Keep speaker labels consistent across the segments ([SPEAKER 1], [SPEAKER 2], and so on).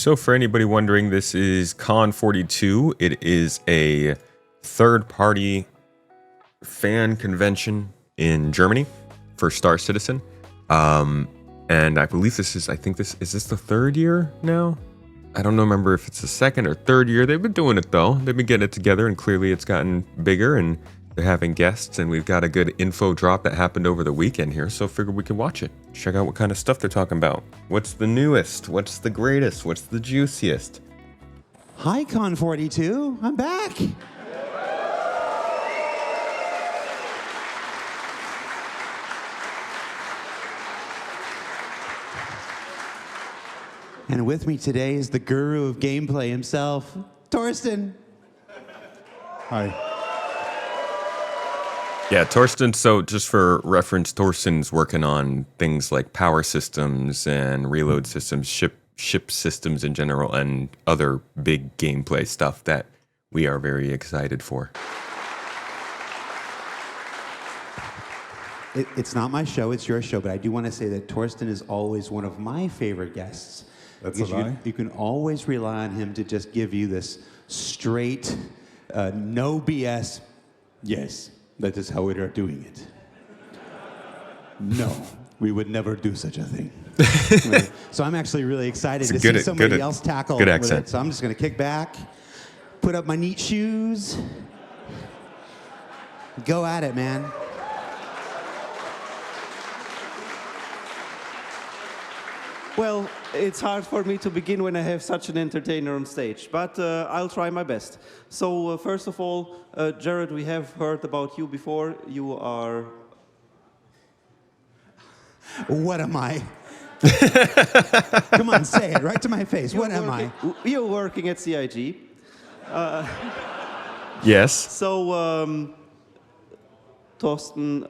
[SPEAKER 1] So for anybody wondering, this is Con42. It is a third-party fan convention in Germany for Star Citizen. And I believe is this the third year now? I don't remember if it's the second or third year. They've been doing it though. They've been getting it together, and clearly it's gotten bigger, and they're having guests, and we've got a good info drop that happened over the weekend here, so figured we could watch it. Check out what kind of stuff they're talking about. What's the newest? What's the greatest? What's the juiciest?
[SPEAKER 2] Hi, Con42. I'm back. And with me today is the guru of gameplay himself, Thorsten.
[SPEAKER 3] Hi.
[SPEAKER 1] Yeah, Thorsten, so just for reference, Thorsten's working on things like power systems and reload systems, ship systems in general, and other big gameplay stuff that we are very excited for.
[SPEAKER 2] It's not my show, it's your show, but I do want to say that Thorsten is always one of my favorite guests.
[SPEAKER 3] That's a lie.
[SPEAKER 2] You can always rely on him to just give you this straight, no BS, yes, that is how we are doing it. No, we would never do such a thing. So I'm actually really excited to see somebody else tackle
[SPEAKER 1] good
[SPEAKER 2] with
[SPEAKER 1] accent.
[SPEAKER 2] it. So I'm just going to kick back, put up my neat shoes, go at it, man.
[SPEAKER 4] Well, it's hard for me to begin when I have such an entertainer on stage, but I'll try my best. So first of all, Jared, we have heard about you before. You are...
[SPEAKER 2] What am I? Come on, say it right to my face. What am I?
[SPEAKER 4] You're working at CIG.
[SPEAKER 1] Yes.
[SPEAKER 4] So, Thorsten,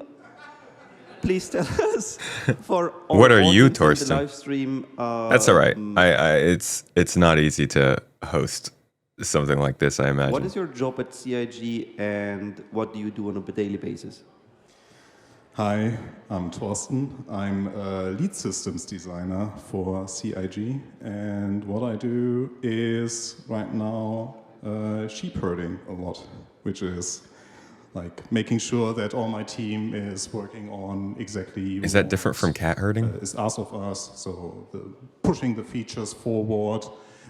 [SPEAKER 4] please tell us for our
[SPEAKER 1] What are you,
[SPEAKER 4] audience in
[SPEAKER 1] Thorsten?
[SPEAKER 4] the live stream.
[SPEAKER 1] That's all right. It's not easy to host something like this, I imagine.
[SPEAKER 4] What is your job at CIG, and what do you do on a daily basis?
[SPEAKER 3] Hi, I'm Thorsten. I'm a lead systems designer for CIG, and what I do is right now sheep herding a lot, which is like making sure that all my team is working on exactly.
[SPEAKER 1] Is that different from cat herding?
[SPEAKER 3] Is asked of us, so pushing the features forward,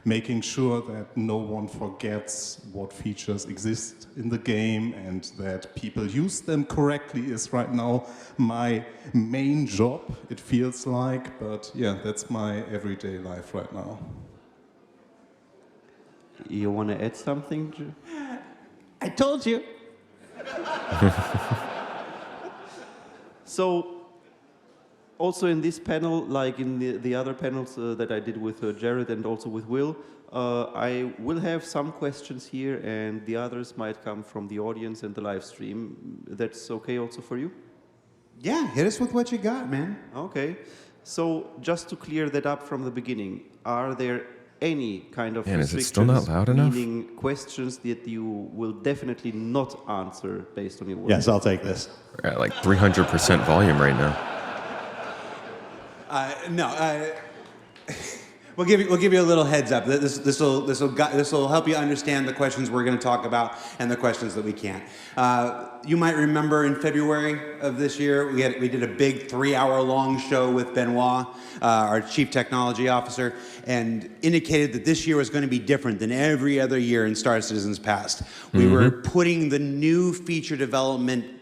[SPEAKER 3] making sure that no one forgets what features exist in the game and that people use them correctly is right now my main job, it feels like, but yeah, that's my everyday life right now.
[SPEAKER 4] You want to add something?
[SPEAKER 2] I told you.
[SPEAKER 4] So, also in this panel, like in the other panels that I did with Jared and also with Will, I will have some questions here, and the others might come from the audience and the live stream. That's okay also for you?
[SPEAKER 2] Yeah, hit us with what you got, man.
[SPEAKER 4] Okay. So, just to clear that up from the beginning, are there any kind of
[SPEAKER 1] Man, is it
[SPEAKER 4] restrictions,
[SPEAKER 1] still not loud enough?
[SPEAKER 4] meaning questions that you will definitely not answer based on your work?
[SPEAKER 2] Yes, I'll take this.
[SPEAKER 1] We're at like 300% volume right now.
[SPEAKER 2] We'll give you a little heads up. This will help you understand the questions we're going to talk about and the questions that we can't. You might remember in February of this year we did a big 3-hour-long show with Benoit, our Chief Technology Officer, and indicated that this year was going to be different than every other year in Star Citizen's past. We were putting the new feature development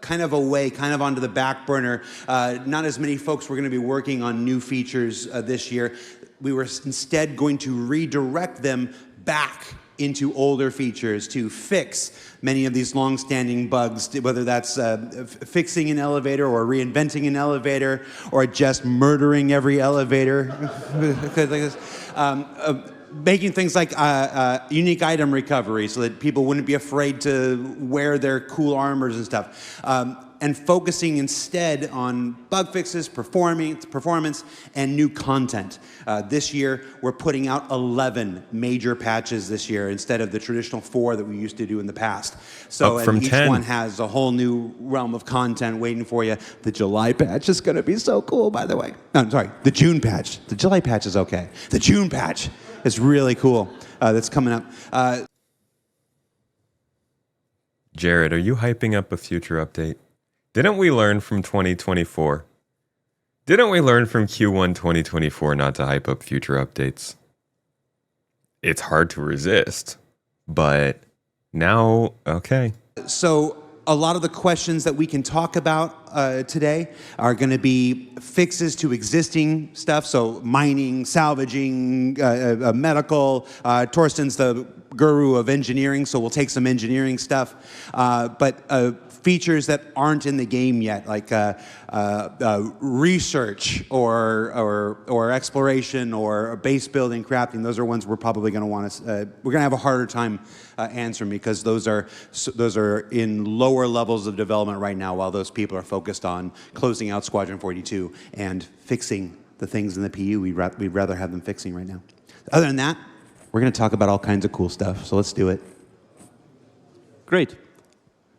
[SPEAKER 2] kind of away, kind of onto the back burner. Not as many folks were going to be working on new features this year. We were instead going to redirect them back into older features to fix many of these long-standing bugs, whether that's fixing an elevator or reinventing an elevator or just murdering every elevator. Making things like unique item recovery so that people wouldn't be afraid to wear their cool armors and stuff. And and focusing instead on bug fixes, performance, and new content. This year, we're putting out 11 major patches this year instead of the traditional 4 that we used to do in the past. So
[SPEAKER 1] Up from
[SPEAKER 2] and each
[SPEAKER 1] 10.
[SPEAKER 2] one has a whole new realm of content waiting for you. The July patch is going to be so cool, by the way. No, I'm sorry, the June patch. The July patch is okay. The June patch is really cool. That's coming up.
[SPEAKER 1] Jared, are you hyping up a future update? Didn't we learn from 2024? Didn't we learn from Q1 2024 not to hype up future updates? It's hard to resist, but now, okay.
[SPEAKER 2] So a lot of the questions that we can talk about today are going to be fixes to existing stuff, so mining, salvaging, medical. Thorsten's the guru of engineering, so we'll take some engineering stuff. But features that aren't in the game yet, like research or exploration or base building, crafting. Those are ones we're probably going to want to. We're going to have a harder time answering because those are in lower levels of development right now, while those people are focused on closing out Squadron 42 and fixing the things in the PU we'd rather have them fixing right now. Other than that, we're going to talk about all kinds of cool stuff, so let's do it.
[SPEAKER 4] Great.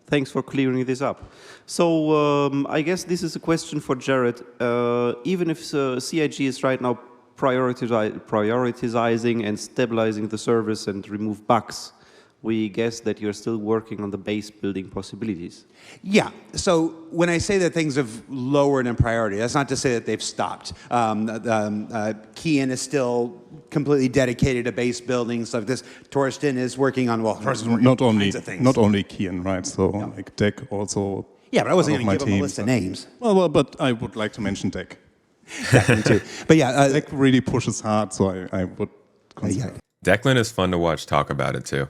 [SPEAKER 4] Thanks for clearing this up. So I guess this is a question for Jared. Even if CIG is right now prioritizing and stabilizing the service and remove bugs, we guess that you're still working on the base building possibilities.
[SPEAKER 2] Yeah, so when I say that things have lowered in priority, that's not to say that they've stopped. Kian is still completely dedicated to base building, stuff like this. Thorsten is working on, well,
[SPEAKER 3] not only Kian, right? So
[SPEAKER 2] Yeah.
[SPEAKER 3] like Deck also.
[SPEAKER 2] Yeah, but I wasn't
[SPEAKER 3] part
[SPEAKER 2] going
[SPEAKER 3] of
[SPEAKER 2] to give
[SPEAKER 3] my
[SPEAKER 2] him a
[SPEAKER 3] team,
[SPEAKER 2] list of
[SPEAKER 3] so-
[SPEAKER 2] names.
[SPEAKER 3] Well, but I would like to mention Deck.
[SPEAKER 2] Too. But yeah,
[SPEAKER 3] Deck really pushes hard, so I would consider.
[SPEAKER 1] Declan is fun to watch talk about it too.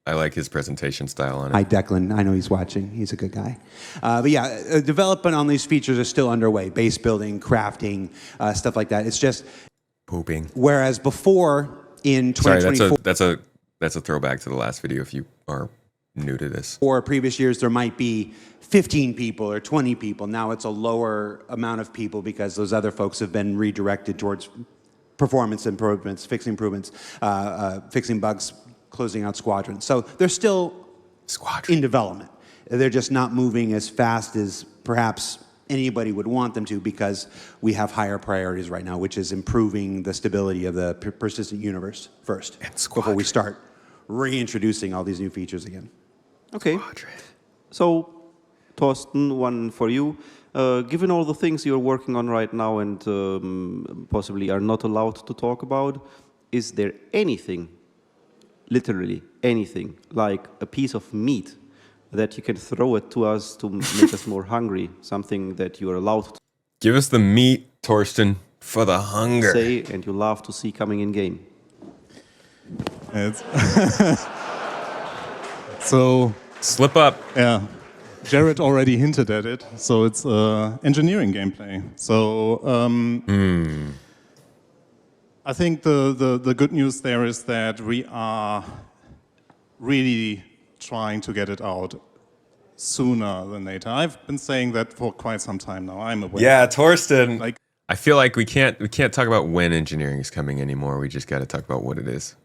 [SPEAKER 1] I like his presentation style on it.
[SPEAKER 2] Hi, Declan. I know he's watching. He's a good guy. But yeah, development on these features are still underway. Base building, crafting, stuff like that. It's just
[SPEAKER 1] Pooping.
[SPEAKER 2] whereas before in
[SPEAKER 1] Sorry,
[SPEAKER 2] 2024
[SPEAKER 1] that's a throwback to the last video if you are new to this.
[SPEAKER 2] or previous years, there might be 15 people or 20 people. Now it's a lower amount of people because those other folks have been redirected towards performance improvements, fixing bugs, closing out squadrons. So they're still in development. They're just not moving as fast as perhaps anybody would want them to because we have higher priorities right now, which is improving the stability of the persistent universe first before we start reintroducing all these new features again.
[SPEAKER 4] Okay. So, Thorsten, one for you. Given all the things you're working on right now and possibly are not allowed to talk about, is there anything, literally anything, like a piece of meat that you can throw it to us to make us more hungry, something that you are allowed to
[SPEAKER 1] Give us the meat, Thorsten, for the hunger.
[SPEAKER 4] say and you love to see coming in game?
[SPEAKER 3] It's so
[SPEAKER 1] Slip up.
[SPEAKER 3] yeah, Jared already hinted at it. So it's engineering gameplay. So I think the good news there is that we are really trying to get it out sooner than later. I've been saying that for quite some time now. I'm aware.
[SPEAKER 1] Yeah, Thorsten.
[SPEAKER 3] Like-
[SPEAKER 1] I feel like we can't talk about when engineering is coming anymore. We just got to talk about what it is.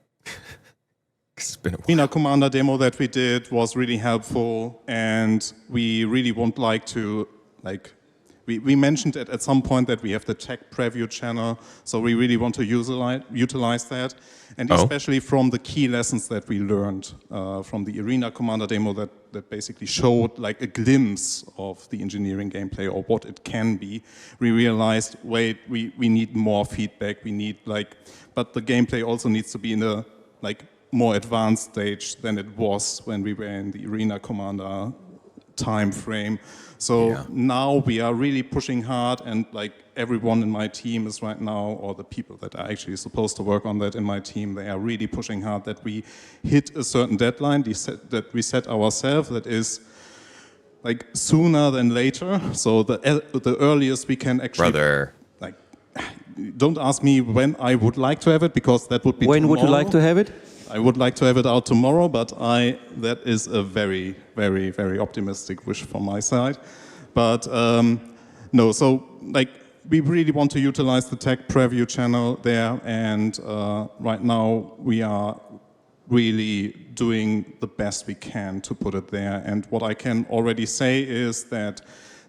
[SPEAKER 1] 'Cause it's been a while.
[SPEAKER 3] Arena Commander demo that we did was really helpful, and we really would like to, like, we mentioned it at some point that we have the tech preview channel, so we really want to utilize that, and especially from the key lessons that we learned from the Arena Commander demo that basically showed like a glimpse of the engineering gameplay or what it can be. We realized, wait, we need more feedback, we need but the gameplay also needs to be in a more advanced stage than it was when we were in the Arena Commander time frame. So now we are really pushing hard, and everyone in my team is right now, or the people that are actually supposed to work on that in my team, they are really pushing hard that we hit a certain deadline that we set ourselves, that is sooner than later. So the earliest we can actually...
[SPEAKER 1] Brother.
[SPEAKER 3] Don't ask me when I would like to have it, because that would be
[SPEAKER 4] When
[SPEAKER 3] tomorrow.
[SPEAKER 4] would you like to have it?
[SPEAKER 3] I would like to have it out tomorrow, but that is a very, very, very optimistic wish from my side. But no, so like we really want to utilize the tech preview channel there, and right now we are really doing the best we can to put it there. And what I can already say is that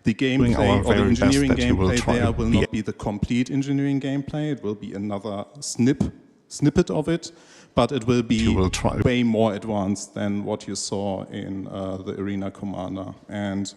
[SPEAKER 3] the gameplay or the engineering gameplay there will not be the complete engineering gameplay. It will be another snippet of it, but it will be way more advanced than what you saw in the Arena Commander. And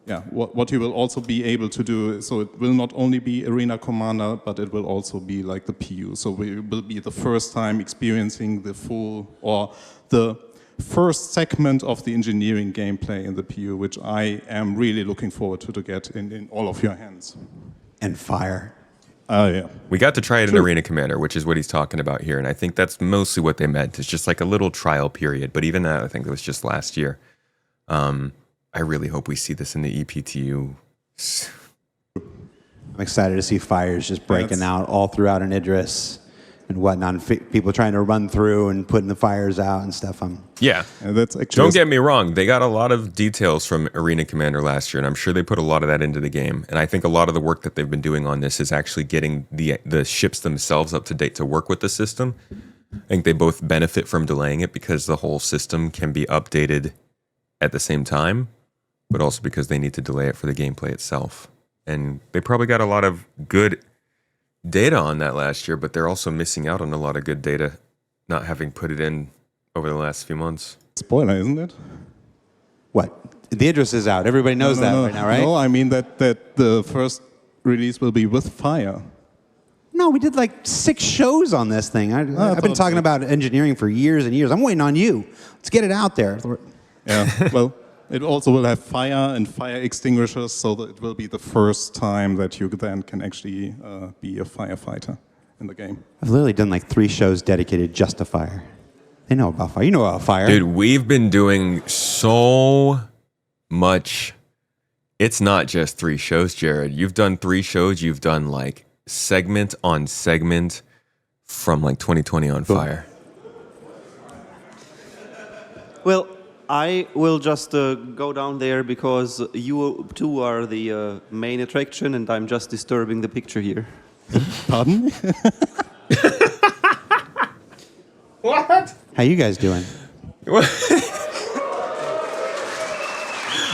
[SPEAKER 3] yeah, what you will also be able to do, so it will not only be Arena Commander, but it will also be like the PU. So we will be the first time experiencing the full, or the first segment of the engineering gameplay in the PU, which I am really looking forward to get in all of your hands.
[SPEAKER 2] And fire.
[SPEAKER 3] Oh, yeah.
[SPEAKER 1] We got to try it in Arena Commander, which is what he's talking about here. And I think that's mostly what they meant. It's just like a little trial period. But even that, I think it was just last year. I really hope we see this in the EPTU.
[SPEAKER 2] I'm excited to see fires just breaking out all throughout an Idris and whatnot. People trying to run through and putting the fires out and stuff.
[SPEAKER 1] Yeah.
[SPEAKER 3] That's actually
[SPEAKER 1] Don't get me wrong. They got a lot of details from Arena Commander last year, and I'm sure they put a lot of that into the game. And I think a lot of the work that they've been doing on this is actually getting the ships themselves up to date to work with the system. I think they both benefit from delaying it because the whole system can be updated at the same time, but also because they need to delay it for the gameplay itself. And they probably got a lot of good data on that last year, but they're also missing out on a lot of good data, not having put it in over the last few months.
[SPEAKER 3] Spoiler, isn't it?
[SPEAKER 2] What? The Idris is out. Everybody knows that right now, right?
[SPEAKER 3] No, I mean that the first release will be with fire.
[SPEAKER 2] No, we did like 6 shows on this thing. I've been talking about engineering for years and years. I'm waiting on you. Let's get it out there.
[SPEAKER 3] Yeah, well, it also will have fire and fire extinguishers, so that it will be the first time that you then can actually be a firefighter in the game.
[SPEAKER 2] I've literally done like 3 shows dedicated just to fire. They know about fire. You know about fire.
[SPEAKER 1] Dude, we've been doing so much. It's not just 3 shows, Jared. You've done 3 shows. You've done like segment on segment from like 2020 on fire.
[SPEAKER 4] Well, I will just go down there because you two are the main attraction and I'm just disturbing the picture here.
[SPEAKER 3] Pardon?
[SPEAKER 1] What?
[SPEAKER 2] How you guys doing?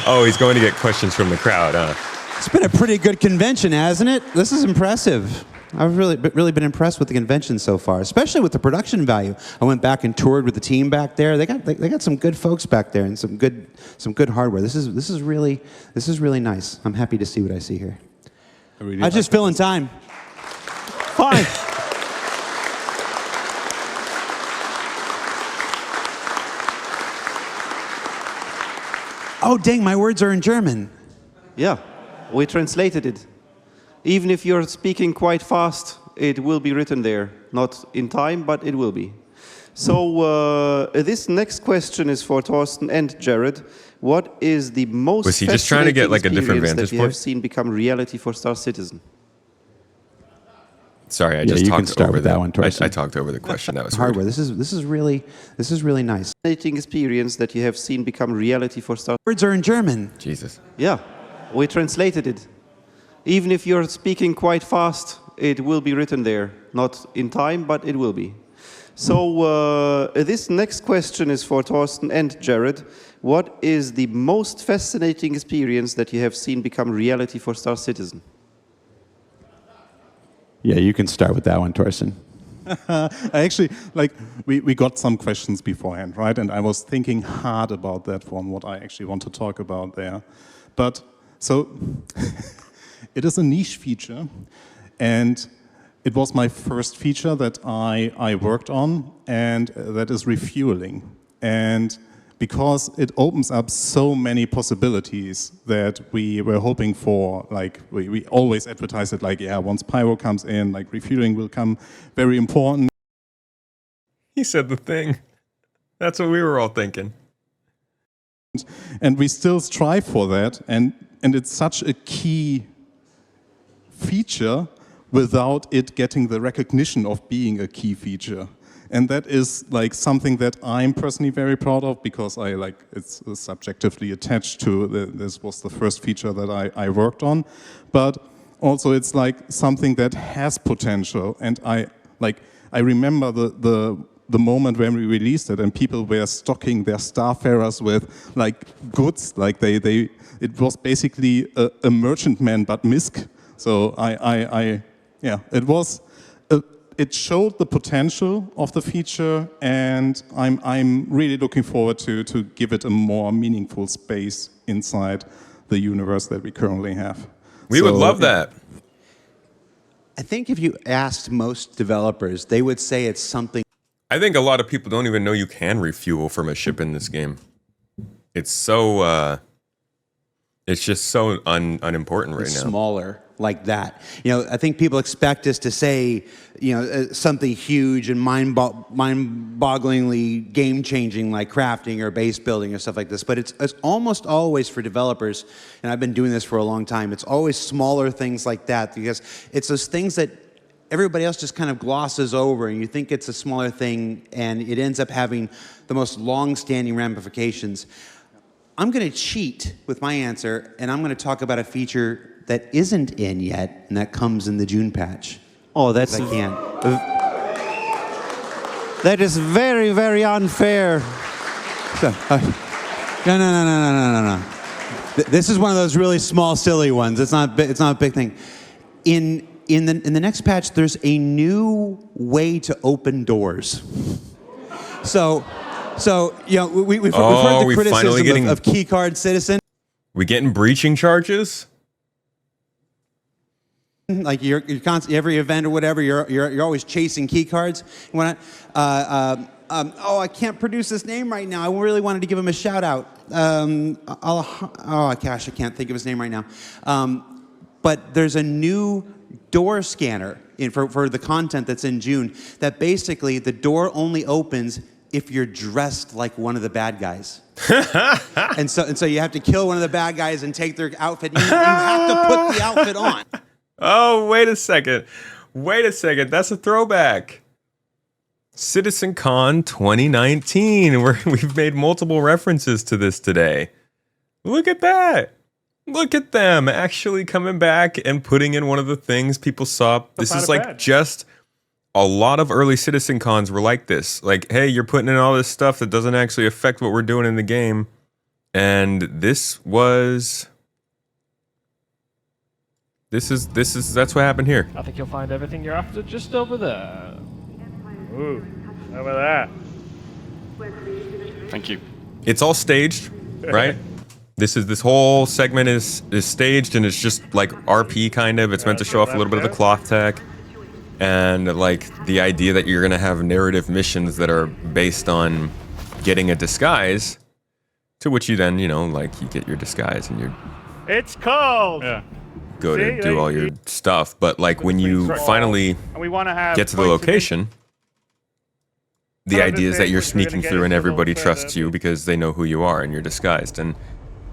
[SPEAKER 1] Oh, he's going to get questions from the crowd, huh?
[SPEAKER 2] It's been a pretty good convention, hasn't it? This is impressive. I've really been impressed with the convention so far, especially with the production value. I went back and toured with the team back there. They got some good folks back there and some good hardware. This is really nice. I'm happy to see what I see here. I just fill in time. Fine. Oh dang, my words are in German.
[SPEAKER 4] Yeah, we translated it. Even if you're speaking quite fast, it will be written there. Not in time, but it will be. So this next question is for Thorsten and Jared. What is the most
[SPEAKER 1] Was he just trying to get like a different
[SPEAKER 4] experience
[SPEAKER 1] vantage
[SPEAKER 4] that you have seen become reality for Star Citizen?
[SPEAKER 1] Sorry, I
[SPEAKER 2] Yeah,
[SPEAKER 1] just
[SPEAKER 2] you can
[SPEAKER 1] talked
[SPEAKER 2] start
[SPEAKER 1] over
[SPEAKER 2] with that one, Torsten.
[SPEAKER 1] I talked over the question. That was
[SPEAKER 2] Hardware.
[SPEAKER 1] weird.
[SPEAKER 2] This is really nice.
[SPEAKER 4] Fascinating experience that you have seen become reality for Star.
[SPEAKER 2] Words are in German.
[SPEAKER 1] Jesus.
[SPEAKER 4] Yeah, we translated it. Even if you're speaking quite fast, it will be written there. Not in time, but it will be. So this next question is for Thorsten and Jared. What is the most fascinating experience that you have seen become reality for Star Citizen?
[SPEAKER 2] Yeah, you can start with that one, Thorsten.
[SPEAKER 3] I actually, like, we got some questions beforehand, right? And I was thinking hard about that one, what I actually want to talk about there. But, so, it is a niche feature, and it was my first feature that I worked on, and that is refueling. And because it opens up so many possibilities that we were hoping for, like we always advertise it like, yeah, once Pyro comes in, like refueling will come very important.
[SPEAKER 1] He said the thing. That's what we were all thinking.
[SPEAKER 3] And we still strive for that, and it's such a key feature without it getting the recognition of being a key feature. And that is like something that I'm personally very proud of, because it's subjectively attached to this was the first feature that I worked on, but also it's like something that has potential. And I remember the moment when we released it and people were stocking their Starfarers with like goods, like it was basically a merchantman but MISC. So it showed the potential of the feature, and I'm really looking forward to give it a more meaningful space inside the universe that we currently have.
[SPEAKER 1] We would love that.
[SPEAKER 2] I think if you asked most developers, they would say it's something.
[SPEAKER 1] I think a lot of people don't even know you can refuel from a ship in this game. It's so, it's just so unimportant right now.
[SPEAKER 2] Smaller like that. You know, I think people expect us to say, you know, something huge and mind-bogglingly game-changing like crafting or base building or stuff like this. But it's almost always for developers, and I've been doing this for a long time, it's always smaller things like that, because it's those things that everybody else just kind of glosses over, and you think it's a smaller thing, and it ends up having the most long-standing ramifications. I'm going to cheat with my answer, and I'm going to talk about a feature that isn't in yet, and that comes in the June patch.
[SPEAKER 4] Oh, that's...
[SPEAKER 2] I can.
[SPEAKER 4] That is very, very unfair.
[SPEAKER 2] No. This is one of those really small, silly ones. It's not a big thing. In the next patch, there's a new way to open doors. So you know, we've heard the criticism of keycard citizen.
[SPEAKER 1] We getting breaching charges?
[SPEAKER 2] Like you're constantly, every event or whatever, you're always chasing key cards. Oh, I can't produce this name right now. I really wanted to give him a shout out. Oh gosh, I can't think of his name right now. But there's a new door scanner for the content that's in June that basically the door only opens if you're dressed like one of the bad guys. and so you have to kill one of the bad guys and take their outfit. You have to put the outfit on.
[SPEAKER 1] Oh, wait a second. That's a throwback. Citizen Con 2019. We've made multiple references to this today. Look at that. Look at them actually coming back and putting in one of the things people saw. This is like just a lot of early Citizen Cons were like this. Like, hey, you're putting in all this stuff that doesn't actually affect what we're doing in the game. And that's what happened here.
[SPEAKER 5] I think you'll find everything you're after just over there. Ooh, over there. Thank you.
[SPEAKER 1] It's all staged, right? This whole segment is staged, and it's just like RP kind of. It's meant to show off a little bit of the cloth tech, and like the idea that you're gonna have narrative missions that are based on getting a disguise, to which you then, you know, like you get your disguise and you're.
[SPEAKER 5] It's cold. Yeah.
[SPEAKER 1] Go to do all your stuff, but like when you finally get to the location, the idea is that you're sneaking through and everybody trusts you because they know who you are and you're disguised. And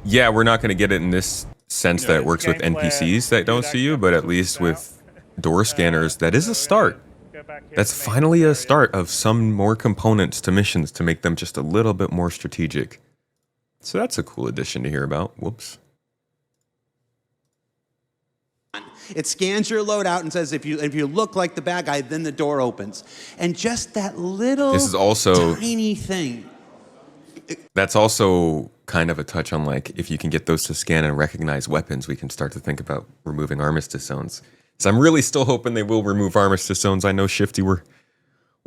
[SPEAKER 1] yeah, we're not going to get it in this sense that it works with NPCs that don't see you, but at least with door scanners, that is a start. That's finally a start of some more components to missions to make them just a little bit more strategic. So that's a cool addition to hear about. Whoops.
[SPEAKER 2] It scans your loadout and says if you look like the bad guy, then the door opens. And just that little tiny thing.
[SPEAKER 1] That's also kind of a touch on like if you can get those to scan and recognize weapons, we can start to think about removing armistice zones. So I'm really still hoping they will remove armistice zones. I know Shifty we're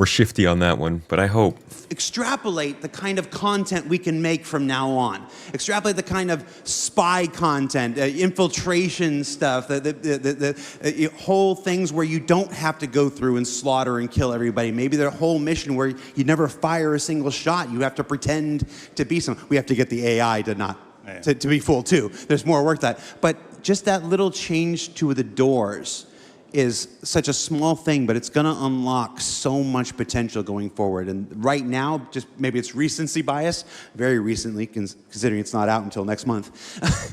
[SPEAKER 1] shifty on that one, but I hope.
[SPEAKER 2] Extrapolate the kind of content we can make from now on. Extrapolate the kind of spy content, infiltration stuff, the whole things where you don't have to go through and slaughter and kill everybody. Maybe the whole mission where you never fire a single shot. You have to pretend to be some. We have to get the AI to be full too. There's more work to that. But just that little change to the doors is such a small thing, but it's going to unlock so much potential going forward. And right now, just maybe it's recency bias, very recently, considering it's not out until next month.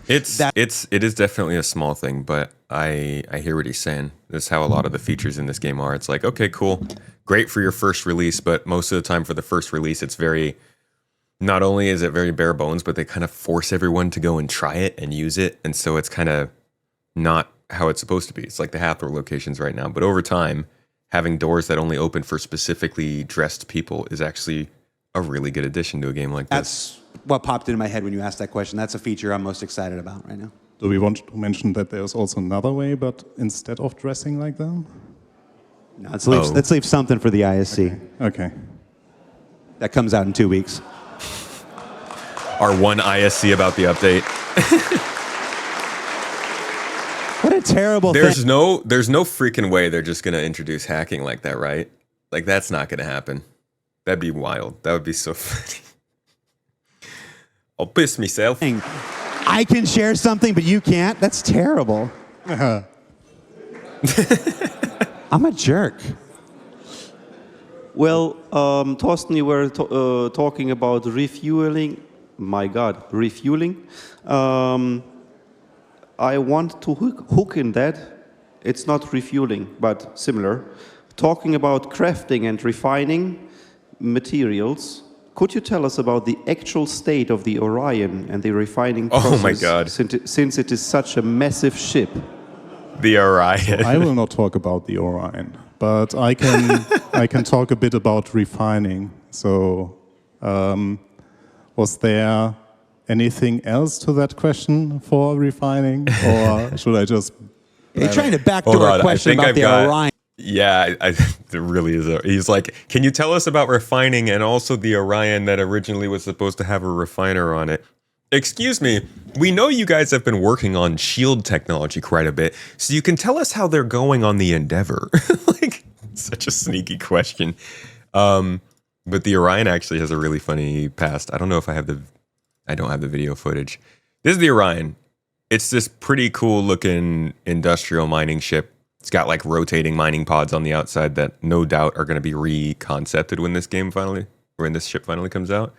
[SPEAKER 1] It is definitely a small thing, but I hear what he's saying. This is how a lot of the features in this game are. It's like, okay, cool, great for your first release, but most of the time for the first release, it's not only is it very bare bones, but they kind of force everyone to go and try it and use it. And so it's kind of not how it's supposed to be. It's like the Hathor locations right now. But over time, having doors that only open for specifically dressed people is actually a really good addition to a game like this.
[SPEAKER 2] That's what popped into my head when you asked that question. That's a feature I'm most excited about right now.
[SPEAKER 3] Do we want to mention that there's also another way, but instead of dressing like them?
[SPEAKER 2] No, let's leave something for the ISC.
[SPEAKER 3] Okay.
[SPEAKER 2] That comes out in 2 weeks.
[SPEAKER 1] Our one ISC about the update.
[SPEAKER 2] What a terrible thing.
[SPEAKER 1] There's no freaking way they're just gonna introduce hacking like that, right? Like that's not gonna happen. That'd be wild. That would be so funny. I'll piss myself.
[SPEAKER 2] I can share something, but you can't? That's terrible. I'm a jerk.
[SPEAKER 4] Well, Thorsten, you were talking about refueling. My God, refueling. I want to hook in that. It's not refueling, but similar. Talking about crafting and refining materials, could you tell us about the actual state of the Orion and the refining process?
[SPEAKER 1] Oh my God.
[SPEAKER 4] Since it is such a massive ship.
[SPEAKER 1] The Orion.
[SPEAKER 3] I will not talk about the Orion, but I can talk a bit about refining. So, was there anything else to that question for refining, or should I just?
[SPEAKER 2] You're trying to backdoor a question about the Orion.
[SPEAKER 1] Yeah, there really is. He's like, can you tell us about refining and also the Orion that originally was supposed to have a refiner on it? Excuse me, we know you guys have been working on shield technology quite a bit, so you can tell us how they're going on the Endeavor. Like, such a sneaky question. But the Orion actually has a really funny past. I don't know if I don't have the video footage. This is the Orion. It's this pretty cool looking industrial mining ship. It's got like rotating mining pods on the outside that no doubt are going to be reconcepted when this ship finally comes out.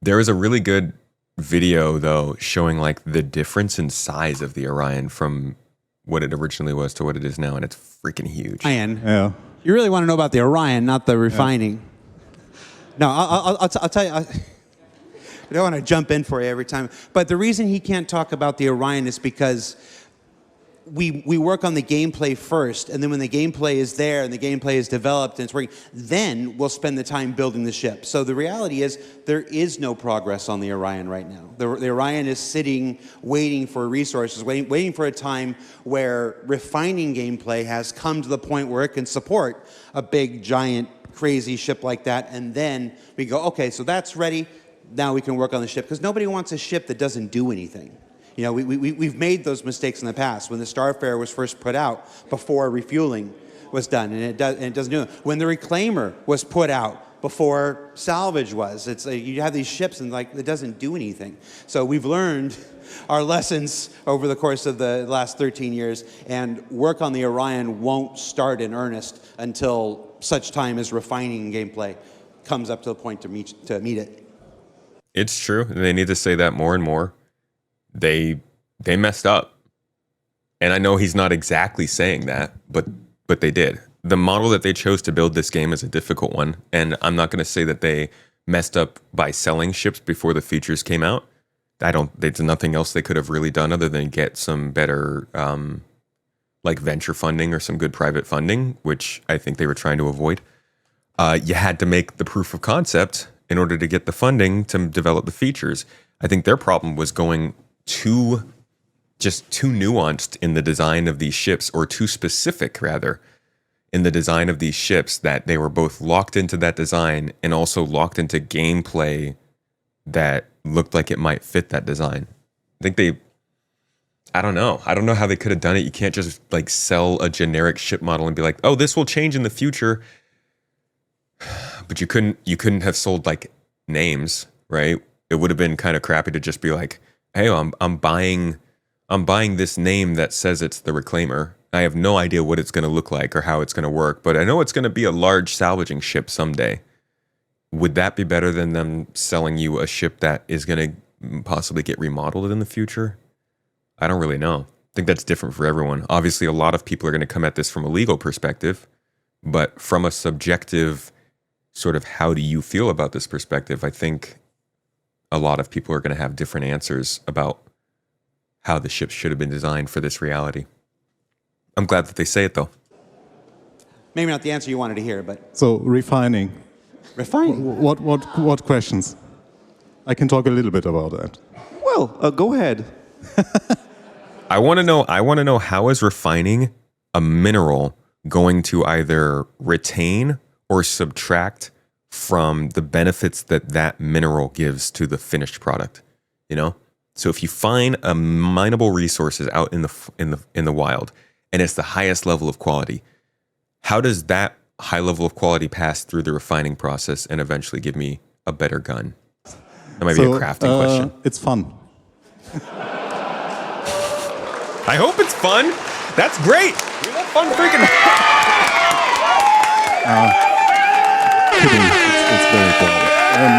[SPEAKER 1] There is a really good video though showing like the difference in size of the Orion from what it originally was to what it is now, and it's freaking huge.
[SPEAKER 2] Orion.
[SPEAKER 3] Yeah.
[SPEAKER 2] You really want to know about the Orion, not the refining. Yeah. No, I'll tell you. I don't want to jump in for you every time, but the reason he can't talk about the Orion is because we work on the gameplay first, and then when the gameplay is there and the gameplay is developed and it's working, then we'll spend the time building the ship. So the reality is there is no progress on the Orion right now. The Orion is sitting, waiting for resources, waiting for a time where refining gameplay has come to the point where it can support a big, giant, crazy ship like that, and then we go, okay, so that's ready. Now we can work on the ship, because nobody wants a ship that doesn't do anything. You know, we've made those mistakes in the past. When the Starfarer was first put out, before refueling was done, and it doesn't do it. When the Reclaimer was put out, before salvage was, it's you have these ships and like it doesn't do anything. So we've learned our lessons over the course of the last 13 years, and work on the Orion won't start in earnest until such time as refining gameplay comes up to the point to meet it.
[SPEAKER 1] It's true. They need to say that more and more. They messed up. And I know he's not exactly saying that, but they did. The model that they chose to build this game is a difficult one, and I'm not going to say that they messed up by selling ships before the features came out. There's nothing else they could have really done other than get some better like venture funding or some good private funding, which I think they were trying to avoid. You had to make the proof of concept in order to get the funding to develop the features. I think their problem was going too nuanced in the design of these ships, or too specific rather in the design of these ships, that they were both locked into that design and also locked into gameplay that looked like it might fit that design. I don't know how they could have done it. You can't just like sell a generic ship model and be like, oh, this will change in the future. But you couldn't have sold like names, right? It would have been kind of crappy to just be like, hey, I'm buying this name that says it's the Reclaimer, I have no idea what it's going to look like or how it's going to work, but I know it's going to be a large salvaging ship someday. Would that be better than them selling you a ship that is going to possibly get remodeled in the future? I don't really know. I think that's different for everyone. Obviously, a lot of people are going to come at this from a legal perspective, but from a subjective sort of how do you feel about this perspective, I think a lot of people are going to have different answers about how the ship should have been designed for this reality. I'm glad that they say it, though.
[SPEAKER 2] Maybe not the answer you wanted to hear, but
[SPEAKER 3] So refining. What questions? I can talk a little bit about that.
[SPEAKER 4] Well, go ahead.
[SPEAKER 1] I want to know how is refining a mineral going to either retain or subtract from the benefits that that mineral gives to the finished product, you know? So if you find a mineable resources out in the wild and it's the highest level of quality, how does that high level of quality pass through the refining process and eventually give me a better gun? That might be a crafting question.
[SPEAKER 3] It's fun.
[SPEAKER 1] I hope it's fun. That's great. We love fun freaking.
[SPEAKER 3] Kidding. It's very boring.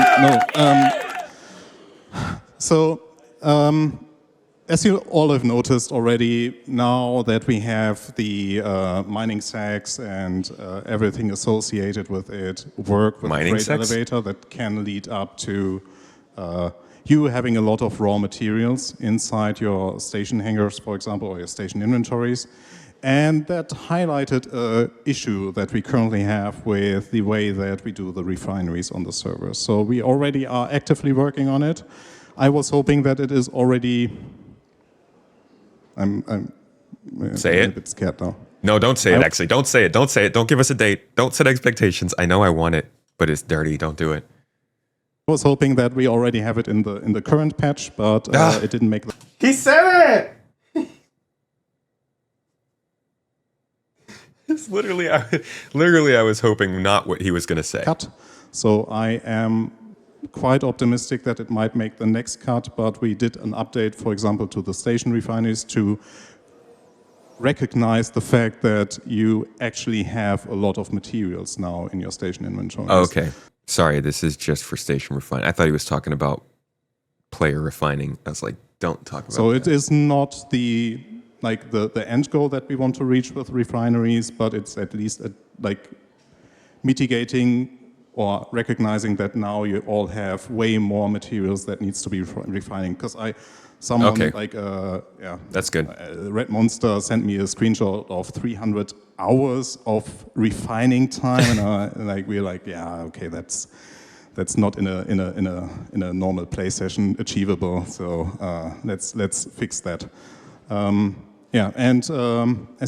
[SPEAKER 3] As you all have noticed already, now that we have the mining sacks and everything associated with it, work with
[SPEAKER 1] Mining
[SPEAKER 3] a freight
[SPEAKER 1] sacks?
[SPEAKER 3] elevator that can lead up to you having a lot of raw materials inside your station hangars, for example, or your station inventories. And that highlighted an issue that we currently have with the way that we do the refineries on the server. So we already are actively working on it. I was hoping that it is already... I'm
[SPEAKER 1] Say
[SPEAKER 3] a
[SPEAKER 1] it.
[SPEAKER 3] bit scared now.
[SPEAKER 1] No, don't say it, actually. Don't say it. Don't say it. Don't give us a date. Don't set expectations. I know I want it, but it's dirty. Don't do it.
[SPEAKER 3] I was hoping that we already have it in the current patch, but it didn't make the
[SPEAKER 1] He said it! It's literally, I was hoping not what he was going to say.
[SPEAKER 3] cut. So I am quite optimistic that it might make the next cut, but we did an update, for example, to the station refineries to recognize the fact that you actually have a lot of materials now in your station inventories.
[SPEAKER 1] Oh, okay. Sorry, this is just for station refining. I thought he was talking about player refining. I was like, don't talk about
[SPEAKER 3] So
[SPEAKER 1] that.
[SPEAKER 3] it is not the end goal that we want to reach with refineries, but it's at least mitigating or recognizing that now you all have way more materials that needs to be refining. Because
[SPEAKER 1] That's good.
[SPEAKER 3] Red Monster sent me a screenshot of 300 hours of refining time, and we're like, yeah, okay, that's not in a normal play session achievable. So let's fix that. As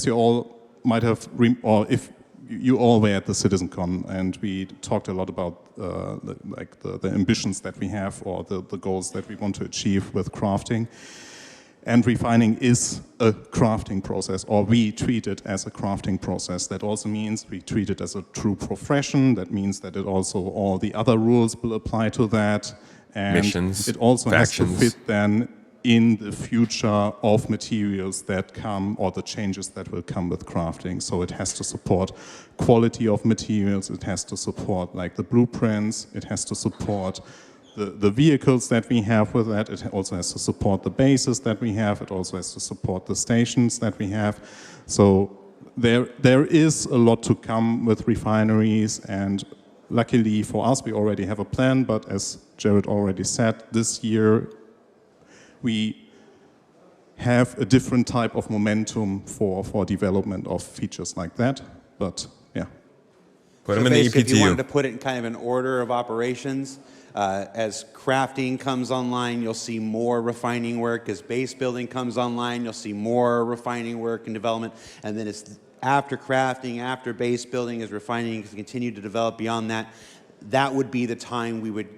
[SPEAKER 3] you all might have, or if you all were at the CitizenCon, and we talked a lot about the ambitions that we have or the goals that we want to achieve with crafting. And refining is a crafting process, or we treat it as a crafting process. That also means we treat it as a true profession. That means that it also, all the other rules will apply to that. And
[SPEAKER 1] missions,
[SPEAKER 3] it also
[SPEAKER 1] factions.
[SPEAKER 3] has to fit then in the future of materials that come, or the changes that will come with crafting. So it has to support quality of materials, it has to support the blueprints, it has to support the vehicles that we have with that, it also has to support the bases that we have, it also has to support the stations that we have. So there is a lot to come with refineries, and luckily for us we already have a plan, but as Jared already said, this year we have a different type of momentum for development of features like that, but yeah.
[SPEAKER 1] Put them in the
[SPEAKER 2] Basically, if you wanted
[SPEAKER 1] EPTU.
[SPEAKER 2] to put it in kind of an order of operations, as crafting comes online, you'll see more refining work. As base building comes online, you'll see more refining work and development. And then it's after crafting, after base building, as refining continue to develop beyond that, that would be the time we would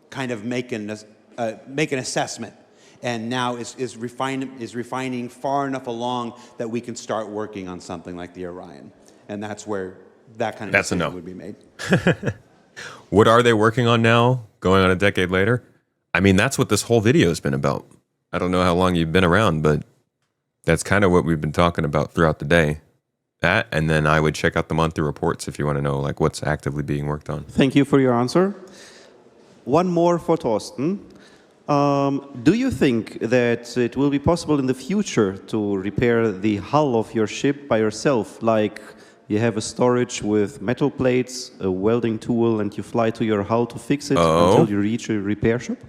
[SPEAKER 2] kind of make an assessment. And now is refining far enough along that we can start working on something like the Orion. And that's where that kind of decision would be made.
[SPEAKER 1] What are they working on now, going on a decade later? I mean, that's what this whole video has been about. I don't know how long you've been around, but That's kind of what we've been talking about throughout the day. That, and then I would check out the monthly reports if you want to know like what's actively being worked on.
[SPEAKER 4] Thank you for your answer. One more for Thorsten. Do you think that it will be possible in the future to repair the hull of your ship by yourself? Like you have a storage with metal plates, a welding tool, and you fly to your hull to fix it until you reach a repair shop?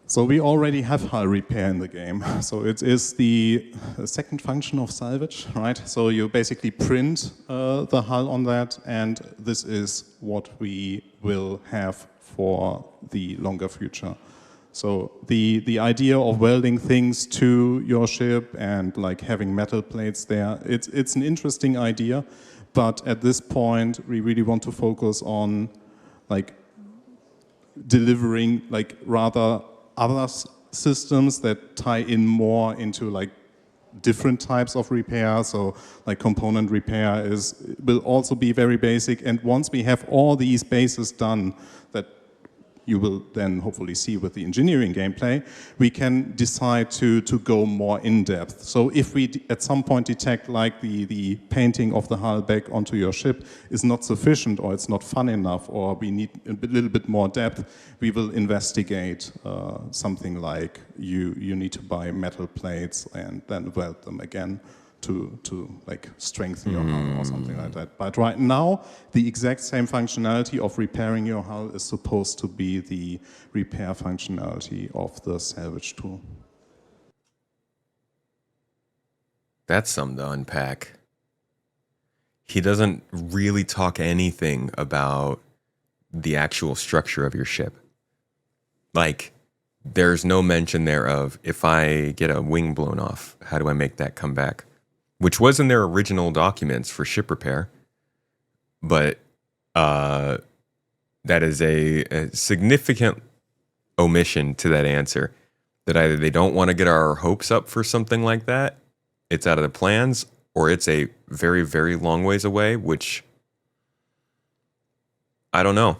[SPEAKER 3] So we already have hull repair in the game. So it is the second function of salvage, right? So you basically print the hull on that, and this is what we will have for the longer future. So the idea of welding things to your ship and like having metal plates there, it's an interesting idea, but at this point we really want to focus on like delivering like rather other systems that tie in more into like different types of repair. So like component repair will also be very basic. And once we have all these bases done that you will then hopefully see with the engineering gameplay, we can decide to go more in depth. So if we at some point detect like the painting of the hull back onto your ship is not sufficient, or it's not fun enough, or we need a little bit more depth, we will investigate something like you need to buy metal plates and then weld them again to like strengthen your hull or something like that. But right now, the exact same functionality of repairing your hull is supposed to be the repair functionality of the salvage tool.
[SPEAKER 1] That's something to unpack. He doesn't really talk anything about the actual structure of your ship. Like, there's no mention there of, if I get a wing blown off, how do I make that come back? Which was in their original documents for ship repair. But that is a significant omission to that answer. That either they don't want to get our hopes up for something like that, it's out of the plans, or it's a very, very long ways away, which I don't know.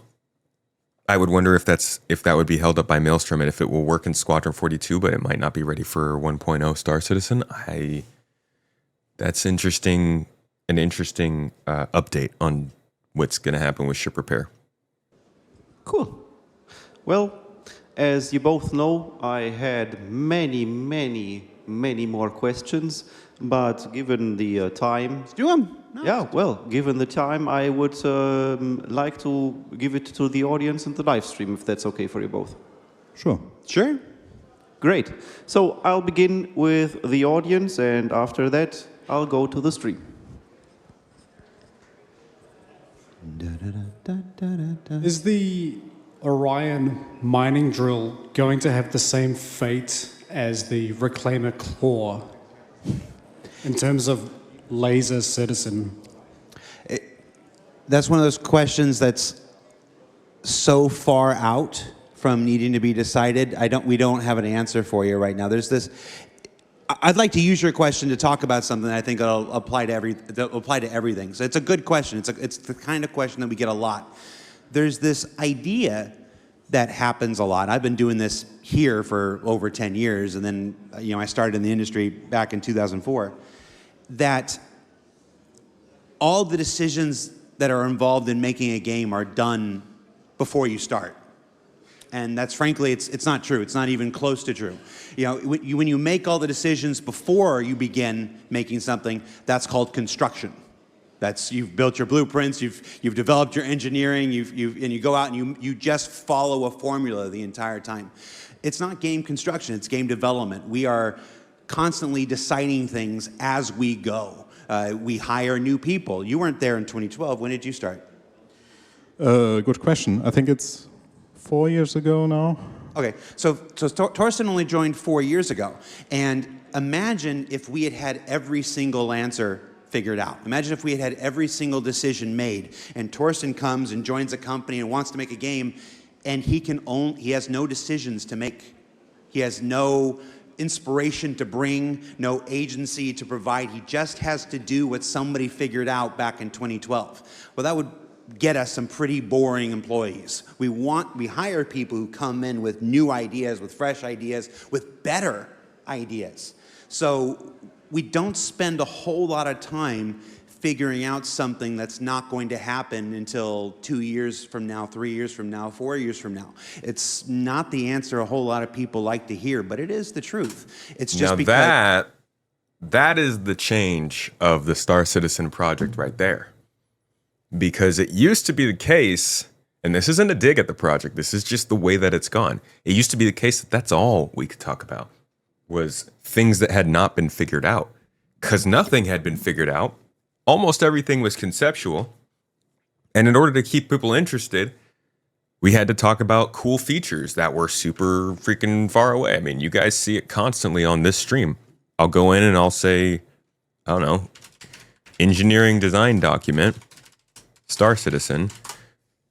[SPEAKER 1] I would wonder if that would be held up by Maelstrom and if it will work in Squadron 42, but it might not be ready for 1.0 Star Citizen. That's interesting. An interesting update on what's going to happen with ship repair.
[SPEAKER 4] Cool. Well, as you both know, I had many more questions, but given the time...
[SPEAKER 2] Let's do them. No.
[SPEAKER 4] Yeah, well, given the time, I would like to give it to the audience and the live stream, if that's okay for you both.
[SPEAKER 3] Sure.
[SPEAKER 2] Sure.
[SPEAKER 4] Great. So I'll begin with the audience, and after that, I'll go to the stream.
[SPEAKER 6] Is the Orion mining drill going to have the same fate as the Reclaimer Claw in terms of laser citizen?
[SPEAKER 2] That's one of those questions that's so far out from needing to be decided. We don't have an answer for you right now. There's this. I'd like to use your question to talk about something that I think that'll apply to everything. So it's a good question. It's the kind of question that we get a lot. There's this idea that happens a lot. I've been doing this here for over 10 years, and then I started in the industry back in 2004. That all the decisions that are involved in making a game are done before you start. And that's frankly, it's not true. It's not even close to true. When you make all the decisions before you begin making something, that's called construction. You've built your blueprints, you've developed your engineering, and you go out and you just follow a formula the entire time. It's not game construction, it's game development. We are constantly deciding things as we go. We hire new people. You weren't there in 2012. When did you start?
[SPEAKER 3] Good question. I think it's 4 years ago now.
[SPEAKER 2] Okay, so Thorsten only joined 4 years ago. And imagine if we had every single answer figured out. Imagine if we had every single decision made, and Thorsten comes and joins a company and wants to make a game, and he has no decisions to make. He has no inspiration to bring, no agency to provide. He just has to do what somebody figured out back in 2012. Well, that would get us some pretty boring employees. We hire people who come in with new ideas, with fresh ideas, with better ideas. So we don't spend a whole lot of time figuring out something that's not going to happen until 2 years from now, 3 years from now, 4 years from now. It's not the answer a whole lot of people like to hear, but it is the truth. It's just
[SPEAKER 1] Now
[SPEAKER 2] because
[SPEAKER 1] that is the change of the Star Citizen project right there. Because it used to be the case, and this isn't a dig at the project, this is just the way that it's gone. It used to be the case that that's all we could talk about, was things that had not been figured out. Because nothing had been figured out. Almost everything was conceptual. And in order to keep people interested, we had to talk about cool features that were super freaking far away. I mean, you guys see it constantly on this stream. I'll go in and I'll say, I don't know, engineering design document, Star Citizen,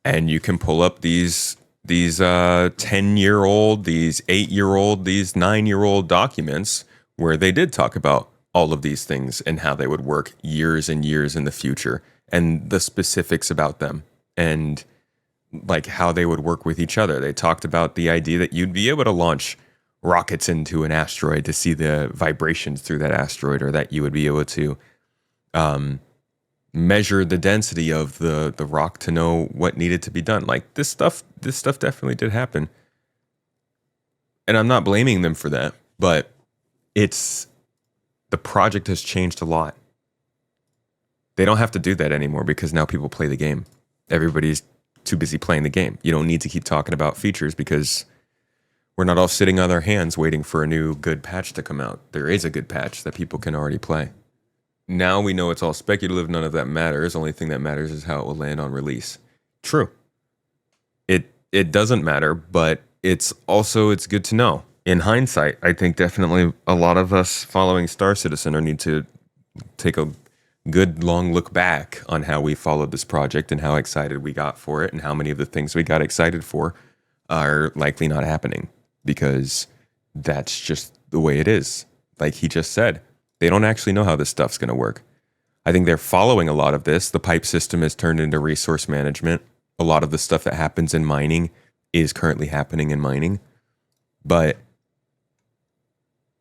[SPEAKER 1] and you can pull up these 10-year-old, these 8-year-old, these 9-year-old documents where they did talk about all of these things and how they would work years and years in the future and the specifics about them and like how they would work with each other. They talked about the idea that you'd be able to launch rockets into an asteroid to see the vibrations through that asteroid, or that you would be able to measure the density of the rock to know what needed to be done. Like this stuff definitely did happen. And I'm not blaming them for that, but the project has changed a lot. They don't have to do that anymore because now people play the game. Everybody's too busy playing the game. You don't need to keep talking about features because we're not all sitting on our hands waiting for a new good patch to come out. There is a good patch that people can already play. Now we know it's all speculative. None of that matters. The only thing that matters is how it will land on release. True. It doesn't matter, but it's good to know. In hindsight, I think definitely a lot of us following Star Citizen need to take a good long look back on how we followed this project and how excited we got for it and how many of the things we got excited for are likely not happening because that's just the way it is. Like he just said, they don't actually know how this stuff's going to work. I think they're following a lot of this. The pipe system has turned into resource management. A lot of the stuff that happens in mining is currently happening in mining. But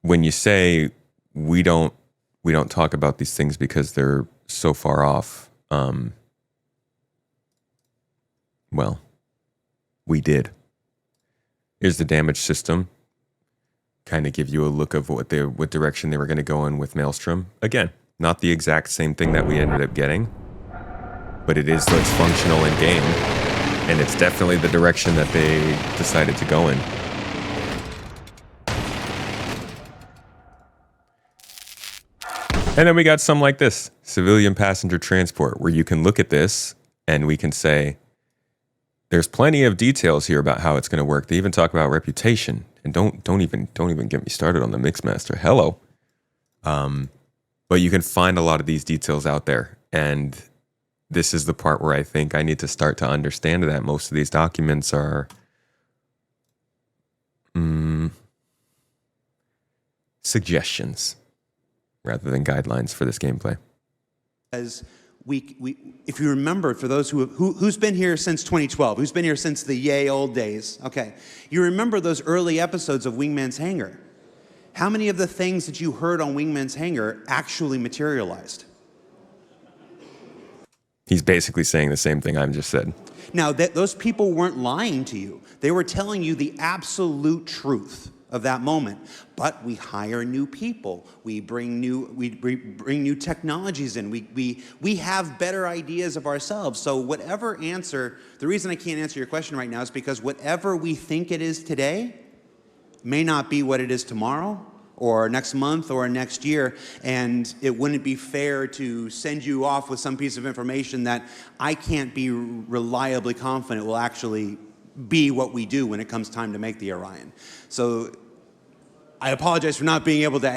[SPEAKER 1] when you say we don't talk about these things because they're so far off, well, we did. Here's the damage system. Kind of give you a look of what direction they were going to go in with Maelstrom. Again, not the exact same thing that we ended up getting, but it is what's functional in game, and it's definitely the direction that they decided to go in. And then we got some like this, civilian passenger transport, where you can look at this and we can say, there's plenty of details here about how it's going to work. They even talk about reputation, and don't even get me started on the Mixmaster. Hello, but you can find a lot of these details out there, and this is the part where I think I need to start to understand that most of these documents are suggestions rather than guidelines for this gameplay.
[SPEAKER 2] As if you remember, for those who's been here since 2012, who's been here since the yay old days, okay, you remember those early episodes of Wingman's Hangar. How many of the things that you heard on Wingman's Hangar actually materialized?
[SPEAKER 1] He's basically saying the same thing I've just said.
[SPEAKER 2] Now, those people weren't lying to you. They were telling you the absolute truth of that moment. But we hire new people. We bring new technologies in. We have better ideas of ourselves. So whatever answer, the reason I can't answer your question right now is because whatever we think it is today may not be what it is tomorrow or next month or next year, and it wouldn't be fair to send you off with some piece of information that I can't be reliably confident will actually be what we do when it comes time to make the Orion. So I apologize for not being able to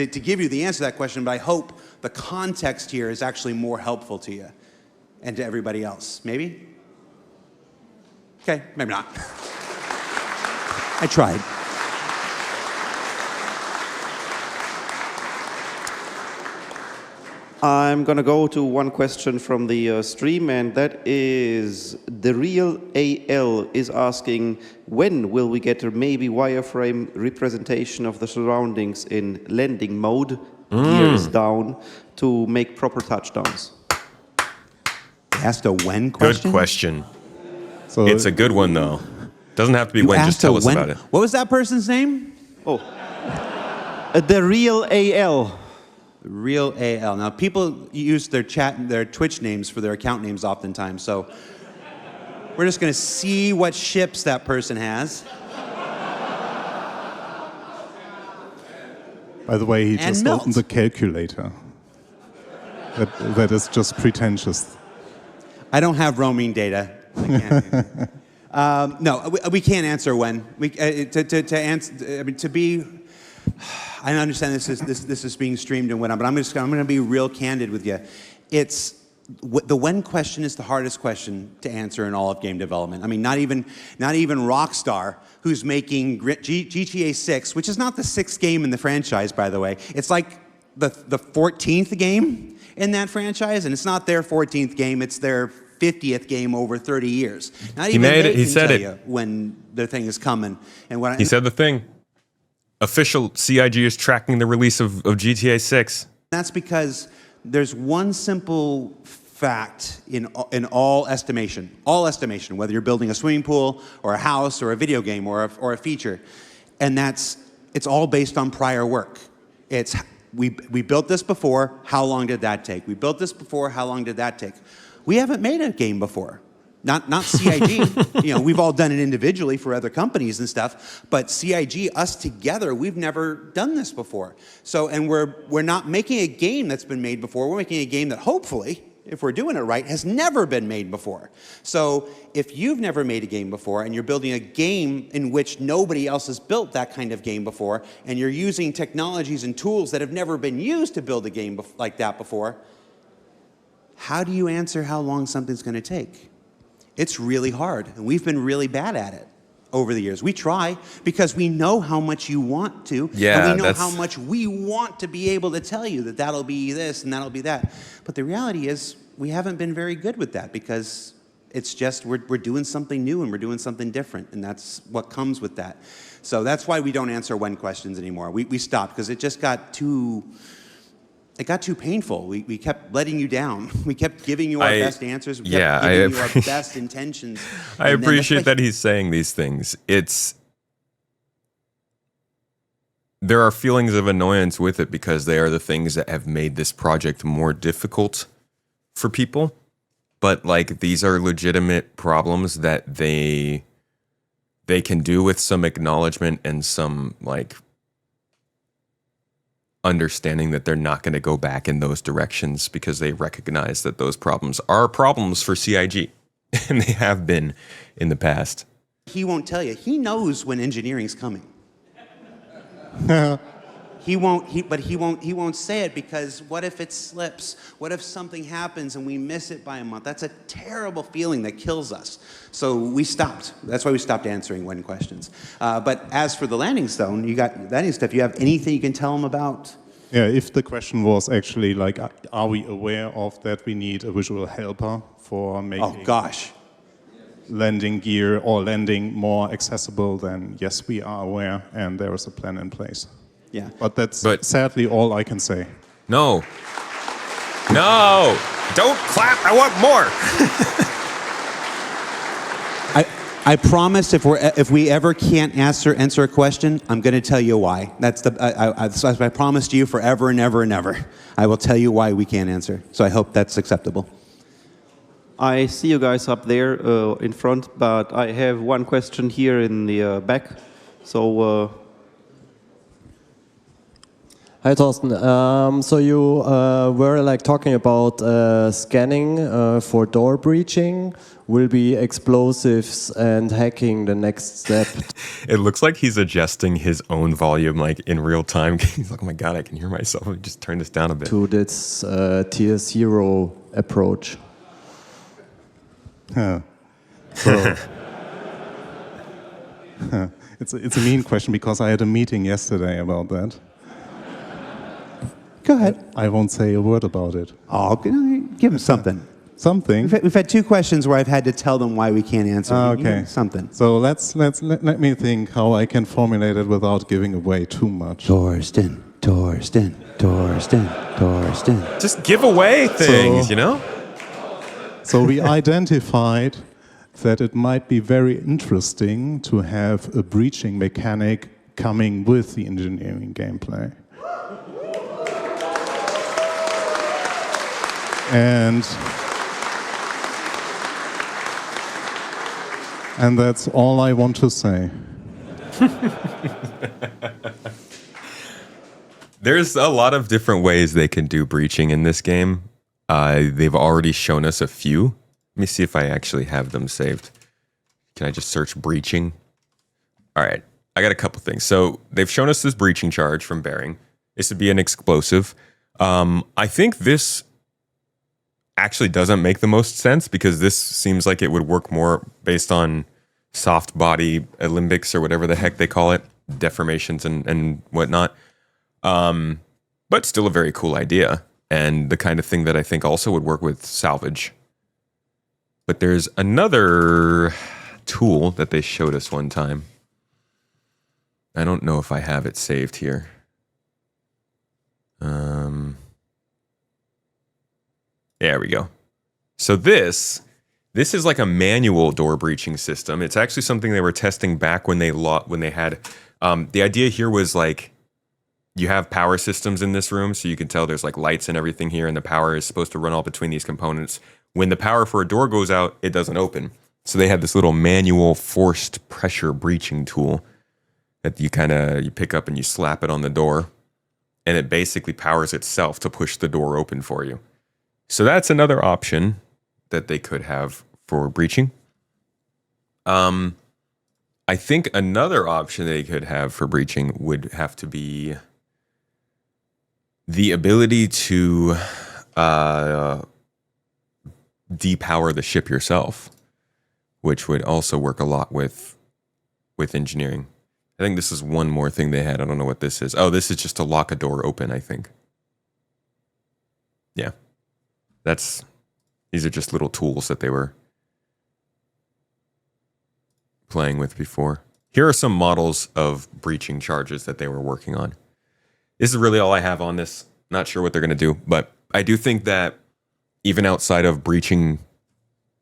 [SPEAKER 2] give you the answer to that question, but I hope the context here is actually more helpful to you and to everybody else. Maybe? Okay, maybe not. I tried.
[SPEAKER 4] I'm going to go to one question from the stream, and that is the real AL is asking, when will we get a maybe wireframe representation of the surroundings in landing mode, gears down, to make proper touchdowns?
[SPEAKER 2] Asked a when question?
[SPEAKER 1] Good question.
[SPEAKER 3] So
[SPEAKER 1] It's a good one, though. Doesn't have to be
[SPEAKER 2] You
[SPEAKER 1] when, just
[SPEAKER 2] asked a
[SPEAKER 1] tell us
[SPEAKER 2] when?
[SPEAKER 1] about it.
[SPEAKER 2] What was that person's name?
[SPEAKER 4] Oh, the real AL.
[SPEAKER 2] Real AL. Now, people use their Twitch names for their account names oftentimes, so we're just going to see what ships that person has.
[SPEAKER 3] by the way, he
[SPEAKER 2] And
[SPEAKER 3] just
[SPEAKER 2] melt.
[SPEAKER 3] opened the calculator. That is just pretentious.
[SPEAKER 2] I don't have roaming data. I can't. No, we can't answer when. To answer. I mean, to be. I understand this is being streamed and whatnot, but I'm going to be real candid with you. The when question is the hardest question to answer in all of game development. I mean, not even Rockstar, who's making GTA 6, which is not the 6th game in the franchise, by the way. It's like the 14th game in that franchise, and it's not their 14th game, it's their 50th game over 30 years. Not even they can tell you when the thing is coming. And
[SPEAKER 1] He said the thing. Official CIG is tracking the release of GTA 6.
[SPEAKER 2] That's because there's one simple fact in all estimation, whether you're building a swimming pool or a house or a video game or a feature, and it's all based on prior work. It's we built this before, how long did that take? We built this before, how long did that take? We haven't made a game before. Not CIG. We've all done it individually for other companies and stuff, but CIG, us together, we've never done this before. So, and we're not making a game that's been made before. We're making a game that hopefully, if we're doing it right, has never been made before. So, if you've never made a game before and you're building a game in which nobody else has built that kind of game before, and you're using technologies and tools that have never been used to build a game like that before, how do you answer how long something's going to take? It's really hard, and we've been really bad at it over the years. We try because we know how much you want to, and we know how much we want to be able to tell you that that'll be this and that'll be that. But the reality is we haven't been very good with that because it's just we're doing something new and we're doing something different, and that's what comes with that. So that's why we don't answer when questions anymore. We stopped because it just got too... It got too painful. We kept letting you down. We kept giving you our best answers. We kept giving you our best intentions.
[SPEAKER 1] I appreciate that he's saying these things. There are feelings of annoyance with it because they are the things that have made this project more difficult for people. But these are legitimate problems that they can do with some acknowledgement and some understanding that they're not going to go back in those directions because they recognize that those problems are problems for CIG, and they have been in the past.
[SPEAKER 2] He won't tell you. He knows when engineering's coming. He won't say it because what if it slips? What if something happens and we miss it by a month? That's a terrible feeling that kills us. So we stopped. That's why we stopped answering when questions. But as for the landing zone, you got landing stuff. You have anything you can tell them about?
[SPEAKER 3] Yeah, if the question was actually are we aware of that we need a visual helper for making landing gear or landing more accessible, then yes, we are aware and there is a plan in place.
[SPEAKER 2] Yeah.
[SPEAKER 3] But that's sadly all I can say.
[SPEAKER 1] No, don't clap. I want more.
[SPEAKER 2] I promise if we ever can't answer a question, I'm going to tell you why. That's I promised you forever and ever and ever. I will tell you why we can't answer. So I hope that's acceptable.
[SPEAKER 4] I see you guys up there in front, but I have one question here in the back. So.
[SPEAKER 7] Hi, Thorsten. So you were talking about scanning for door breaching. Will be explosives and hacking the next step?
[SPEAKER 1] It looks like he's adjusting his own volume in real time. He's like, oh my God, I can hear myself. Let me just turn this down a bit.
[SPEAKER 7] To this tier 0 approach.
[SPEAKER 3] So, it's a mean question because I had a meeting yesterday about that.
[SPEAKER 2] Go ahead.
[SPEAKER 3] I won't say a word about it.
[SPEAKER 2] Oh, give him something.
[SPEAKER 3] Something.
[SPEAKER 2] We've had 2 questions where I've had to tell them why we can't answer.
[SPEAKER 3] Okay.
[SPEAKER 2] Something.
[SPEAKER 3] So let me think how I can formulate it without giving away too much.
[SPEAKER 2] Thorsten.
[SPEAKER 1] Just give away things, you know?
[SPEAKER 3] So we identified that it might be very interesting to have a breaching mechanic coming with the engineering gameplay. And that's all I want to say.
[SPEAKER 1] There's a lot of different ways they can do breaching in this game. They've already shown us a few. Let me see if I actually have them saved. Can I just search breaching? All right, I got a couple things. So they've shown us this breaching charge from bearing. This would be an explosive. I think this actually doesn't make the most sense because this seems like it would work more based on soft body alembics or whatever the heck they call it, deformations and whatnot. But still a very cool idea and the kind of thing that I think also would work with salvage. But there's another tool that they showed us one time. I don't know if I have it saved here. There we go. So this is like a manual door breaching system. It's actually something they were testing back when they had. The idea here was like you have power systems in this room, so you can tell there's like lights and everything here, and the power is supposed to run all between these components. When the power for a door goes out, it doesn't open. So they had this little manual forced pressure breaching tool that you pick up and you slap it on the door, and it basically powers itself to push the door open for you. So that's another option that they could have for breaching. I think another option they could have for breaching would have to be the ability to depower the ship yourself, which would also work a lot with engineering. I think this is one more thing they had. I don't know what this is. Oh, this is just to lock a door open, I think. Yeah. These are just little tools that they were playing with before. Here are some models of breaching charges that they were working on. This is really all I have on this. Not sure what they're going to do, but I do think that even outside of breaching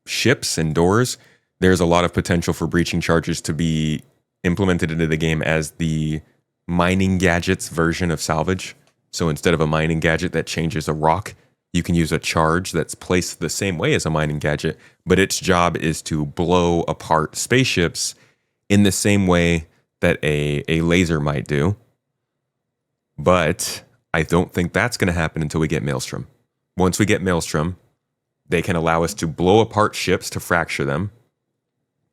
[SPEAKER 1] ships and doors, there's a lot of potential for breaching charges to be implemented into the game as the mining gadgets version of salvage. So instead of a mining gadget that changes a rock, you can use a charge that's placed the same way as a mining gadget, but its job is to blow apart spaceships in the same way that a laser might do. But I don't think that's going to happen until we get Maelstrom. Once we get Maelstrom, they can allow us to blow apart ships to fracture them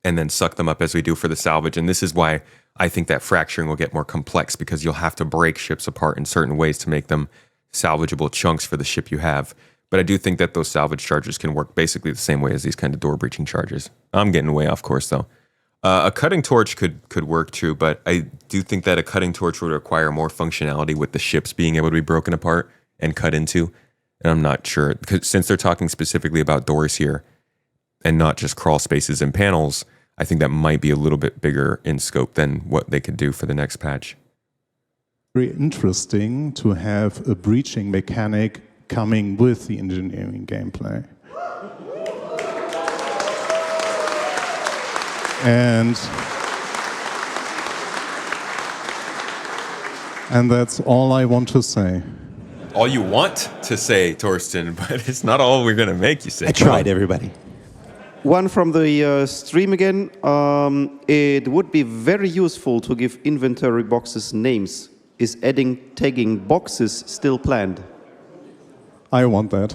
[SPEAKER 1] and then suck them up as we do for the salvage. And this is why I think that fracturing will get more complex, because you'll have to break ships apart in certain ways to make them salvageable chunks for the ship you have. But I do think that those salvage charges can work basically the same way as these kind of door breaching charges. I'm getting way off course though. A cutting torch could work too, but I do think that a cutting torch would require more functionality with the ships being able to be broken apart and cut into. And I'm not sure, because since they're talking specifically about doors here and not just crawl spaces and panels, I think that might be a little bit bigger in scope than what they could do for the next patch.
[SPEAKER 3] Very interesting to have a breaching mechanic coming with the engineering gameplay. And that's all I want to say.
[SPEAKER 1] All you want to say, Thorsten, but it's not all we're going to make you say.
[SPEAKER 2] I tried, everybody.
[SPEAKER 4] One from the stream again. It would be very useful to give inventory boxes names. Is adding tagging boxes still planned?
[SPEAKER 3] I want that.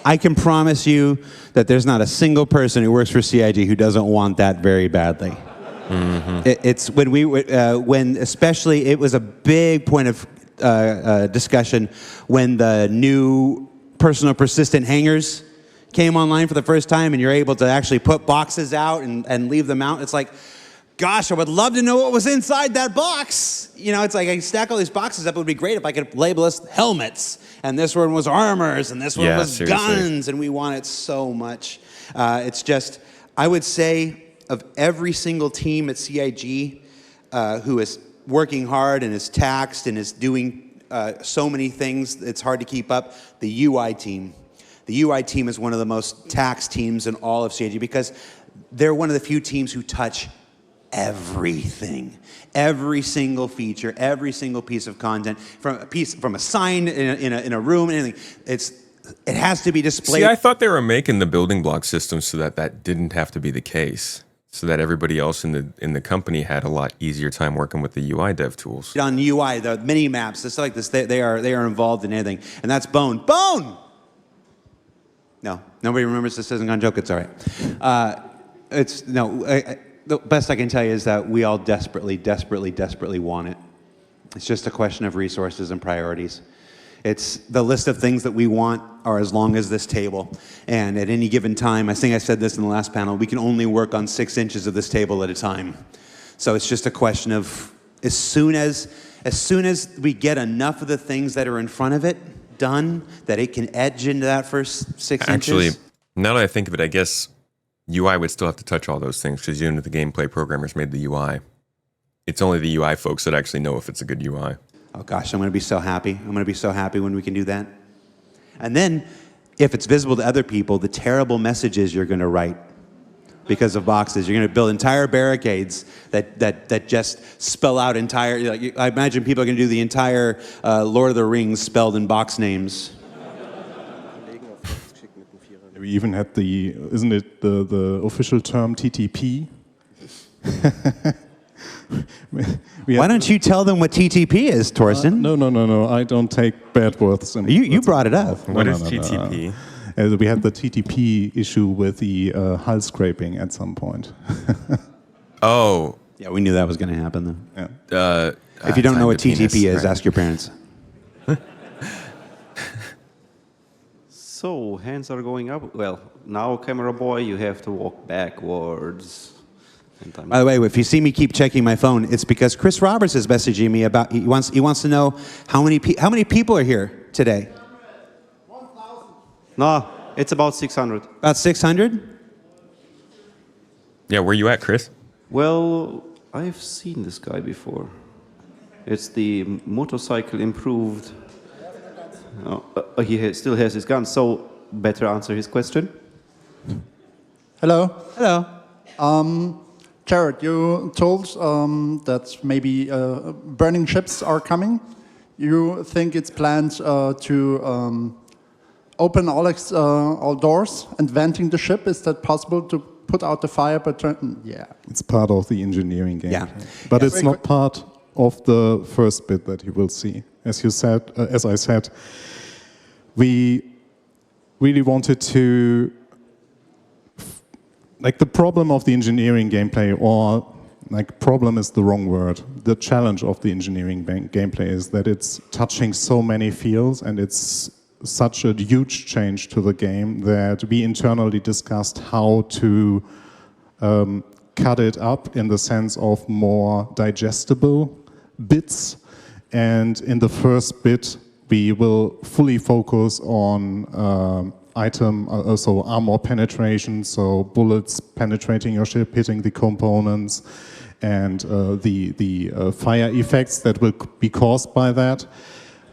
[SPEAKER 2] I can promise you that there's not a single person who works for CIG who doesn't want that very badly. Mm-hmm. It's when especially it was a big point of discussion when the new personal persistent hangars came online for the first time, and you're able to actually put boxes out and leave them out. It's like, Gosh, I would love to know what was inside that box. You know, it's like I stack all these boxes up. It would be great if I could label us helmets, and this one was armors, and this one was
[SPEAKER 1] seriously.
[SPEAKER 2] guns, and we want it so much. It's just, I would say, of every single team at CIG who is working hard and is taxed and is doing so many things, it's hard to keep up, the UI team. The UI team is one of the most taxed teams in all of CIG because they're one of the few teams who touch everything, every single feature, every single piece of content, from a sign in a room, anything. It has to be displayed.
[SPEAKER 1] See, I thought they were making the building block system so that didn't have to be the case, so that everybody else in the company had a lot easier time working with the UI dev tools.
[SPEAKER 2] On UI, the mini maps, stuff like this, they are involved in anything, and that's Bone. Bone. No, nobody remembers this isn't gonna joke. It's all right. The best I can tell you is that we all desperately, desperately, desperately want it. It's just a question of resources and priorities. It's the list of things that we want are as long as this table. And at any given time, I think I said this in the last panel, we can only work on 6 inches of this table at a time. So it's just a question of as soon as we get enough of the things that are in front of it done, that it can edge into that first 6
[SPEAKER 1] Actually,
[SPEAKER 2] inches.
[SPEAKER 1] now that I think of it, I guess UI would still have to touch all those things because the gameplay programmers made the UI. It's only the UI folks that actually know if it's a good UI.
[SPEAKER 2] Oh gosh, I'm going to be so happy. I'm going to be so happy when we can do that. And then, if it's visible to other people, the terrible messages you're going to write because of boxes. You're going to build entire barricades that just spell out entire... Like, I imagine people are going to do the entire Lord of the Rings spelled in box names.
[SPEAKER 3] We even had isn't it the official term TTP?
[SPEAKER 2] Why don't you tell them what TTP is, Thorsten?
[SPEAKER 3] No. I don't take bad words.
[SPEAKER 2] You brought it up.
[SPEAKER 1] What is TTP?
[SPEAKER 3] We had the TTP issue with the hull scraping at some point.
[SPEAKER 1] Oh.
[SPEAKER 2] Yeah, we knew that was going to happen, though.
[SPEAKER 3] Yeah.
[SPEAKER 2] If you don't know what TTP
[SPEAKER 1] penis,
[SPEAKER 2] is,
[SPEAKER 1] right.
[SPEAKER 2] ask your parents.
[SPEAKER 4] So, hands are going up. Well, now, camera boy, you have to walk backwards.
[SPEAKER 2] By the way, if you see me keep checking my phone, it's because Chris Roberts is messaging me about he wants to know how many people are here today.
[SPEAKER 4] 1,000. No, it's about 600.
[SPEAKER 2] About 600?
[SPEAKER 1] Yeah, where you at, Chris?
[SPEAKER 4] Well, I've seen this guy before. It's the motorcycle improved. He still has his gun, so better answer his question.
[SPEAKER 8] Hello.
[SPEAKER 2] Hello.
[SPEAKER 8] Jared, you told that maybe burning ships are coming. You think it's planned to open all doors and venting the ship? Is that possible to put out the fire? But yeah,
[SPEAKER 3] It's part of the engineering game.
[SPEAKER 2] Yeah.
[SPEAKER 3] But
[SPEAKER 8] Yeah.
[SPEAKER 3] it's not part of the first bit that you will see. As I said, we really wanted to... Like the problem of the engineering gameplay, or like problem is the wrong word. The challenge of the engineering gameplay is that it's touching so many fields and it's such a huge change to the game that we internally discussed how to cut it up in the sense of more digestible bits. And in the first bit, we will fully focus on armor penetration, so bullets penetrating your ship, hitting the components, and the fire effects that will be caused by that.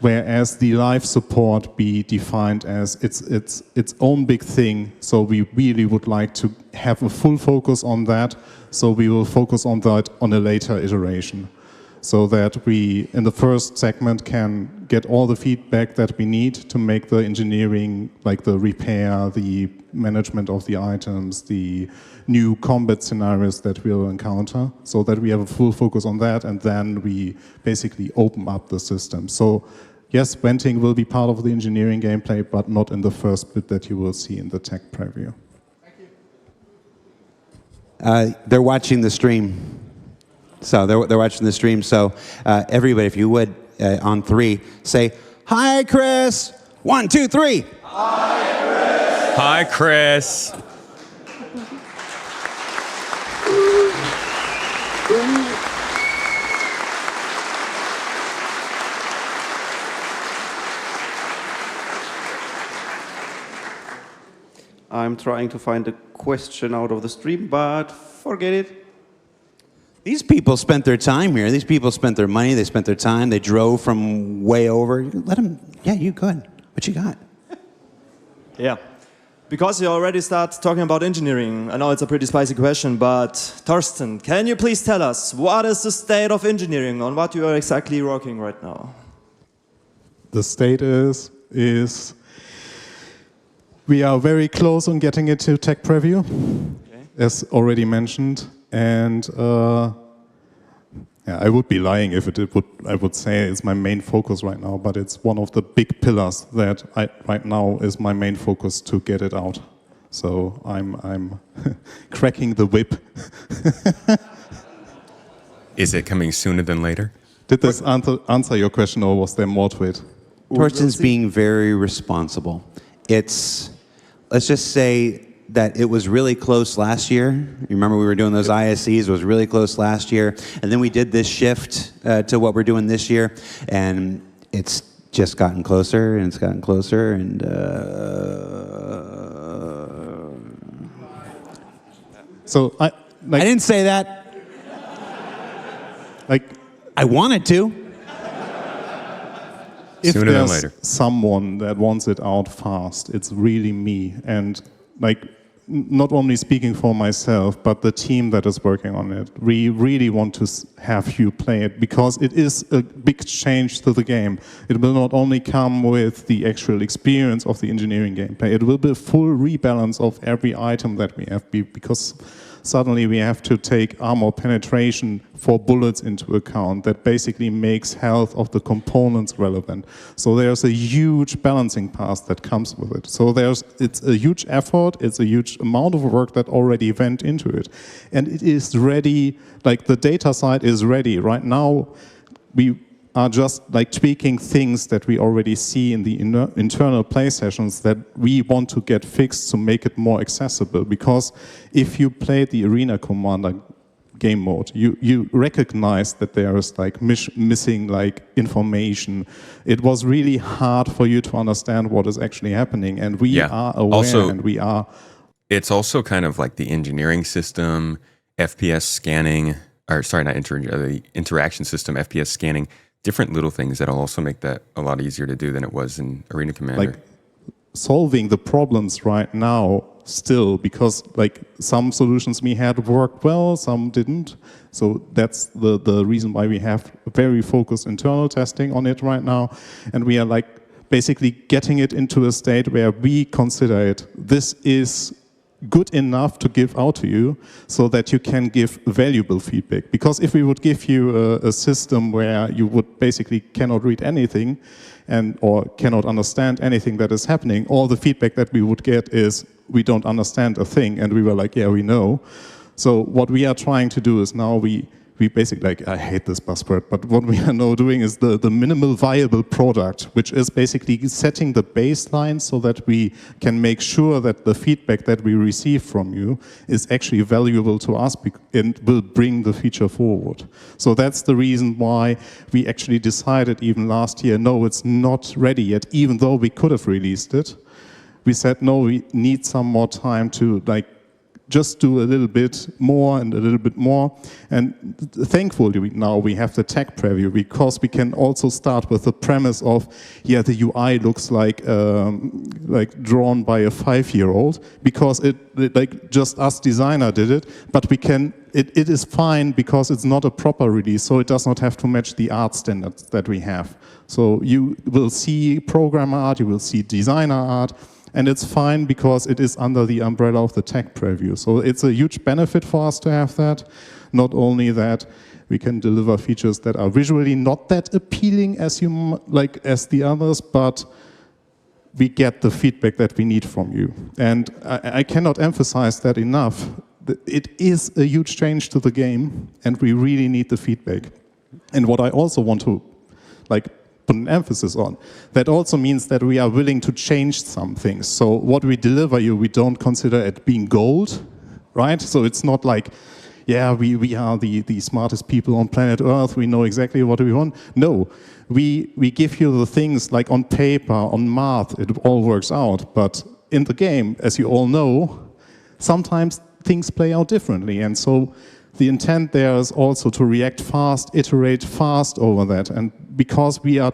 [SPEAKER 3] Whereas the life support be defined as its own big thing. So we really would like to have a full focus on that. So we will focus on that on a later iteration, so that we, in the first segment, can get all the feedback that we need to make the engineering, like the repair, the management of the items, the new combat scenarios that we'll encounter, so that we have a full focus on that, and then we basically open up the system. So yes, venting will be part of the engineering gameplay, but not in the first bit that you will see in the tech preview.
[SPEAKER 2] They're watching the stream. So they're watching the stream. So everybody, if you would, on 3, say, "Hi, Chris." 1, 2, 3.
[SPEAKER 1] Hi, Chris.
[SPEAKER 4] I'm trying to find a question out of the stream, but forget it.
[SPEAKER 2] These people spent their time here. These people spent their money. They spent their time. They drove from way over. Let them. Yeah, you go ahead. What you got?
[SPEAKER 9] Yeah. Because you already start talking about engineering, I know it's a pretty spicy question, but Thorsten, can you please tell us what is the state of engineering, on what you are exactly working right now?
[SPEAKER 3] The state is we are very close on getting it to tech preview, okay, as already mentioned, and yeah, I would be lying if I would say it's my main focus right now, but it's one of the big pillars that right now is my main focus to get it out. So I'm cracking the whip.
[SPEAKER 1] Is it coming sooner than later?
[SPEAKER 3] Did this answer your question, or was there more to it?
[SPEAKER 2] Thorsten's being very responsible. Let's just say that it was really close last year. You remember we were doing those ISEs, it was really close last year. And then we did this shift to what we're doing this year. And it's just gotten closer, and it's gotten closer. And
[SPEAKER 3] so I
[SPEAKER 2] didn't say that.
[SPEAKER 3] Like,
[SPEAKER 2] I wanted to.
[SPEAKER 3] If
[SPEAKER 1] Sooner than
[SPEAKER 3] there's
[SPEAKER 1] later.
[SPEAKER 3] someone that wants it out fast, it's really me. And like, not only speaking for myself, but the team that is working on it. We really want to have you play it because it is a big change to the game. It will not only come with the actual experience of the engineering gameplay, it will be a full rebalance of every item that we have, because suddenly we have to take armor penetration for bullets into account. That basically makes health of the components relevant. So there's a huge balancing path that comes with it. So it's a huge effort, it's a huge amount of work that already went into it. And it is ready, like the data side is ready. Right now, we are just like tweaking things that we already see in the internal play sessions that we want to get fixed to make it more accessible. Because if you play the Arena Commander game mode, you recognize that there is like missing like information. It was really hard for you to understand what is actually happening, and we are aware,
[SPEAKER 1] also,
[SPEAKER 3] and we are.
[SPEAKER 1] It's also kind of like the engineering system, FPS scanning, or sorry, not the interaction system, FPS scanning. Different little things that'll also make that a lot easier to do than it was in Arena Commander.
[SPEAKER 3] Like solving the problems right now still, because like some solutions we had worked well, some didn't. So that's the reason why we have very focused internal testing on it right now. And we are like basically getting it into a state where we consider it, this is good enough to give out to you so that you can give valuable feedback. Because if we would give you a system where you would basically cannot read anything or cannot understand anything that is happening, all the feedback that we would get is we don't understand a thing, and we were like, yeah, we know. So what we are trying to do is now we basically, like, I hate this buzzword, but what we are now doing is the minimal viable product, which is basically setting the baseline so that we can make sure that the feedback that we receive from you is actually valuable to us and will bring the feature forward. So that's the reason why we actually decided even last year, no, it's not ready yet, even though we could have released it. We said, no, we need some more time to like just do a little bit more and a little bit more. And thankfully now we have the tech preview, because we can also start with the premise of, yeah, the UI looks like drawn by a 5-year-old, because it like just us designer did it, but we can, it is fine because it's not a proper release, so it does not have to match the art standards that we have. So you will see program art, you will see designer art, and it's fine because it is under the umbrella of the tech preview. So it's a huge benefit for us to have that. Not only that, we can deliver features that are visually not that appealing as the others, but we get the feedback that we need from you. And I cannot emphasize that enough. It is a huge change to the game, and we really need the feedback. And what I also want to put an emphasis on, that also means that we are willing to change some things. So what we deliver you, we don't consider it being gold, right? So it's not like, yeah, we are the smartest people on planet Earth, we know exactly what we want. No, we give you the things like on paper, on math, it all works out, but in the game, as you all know, sometimes things play out differently. And so the intent there is also to react fast, iterate fast over that. And because we are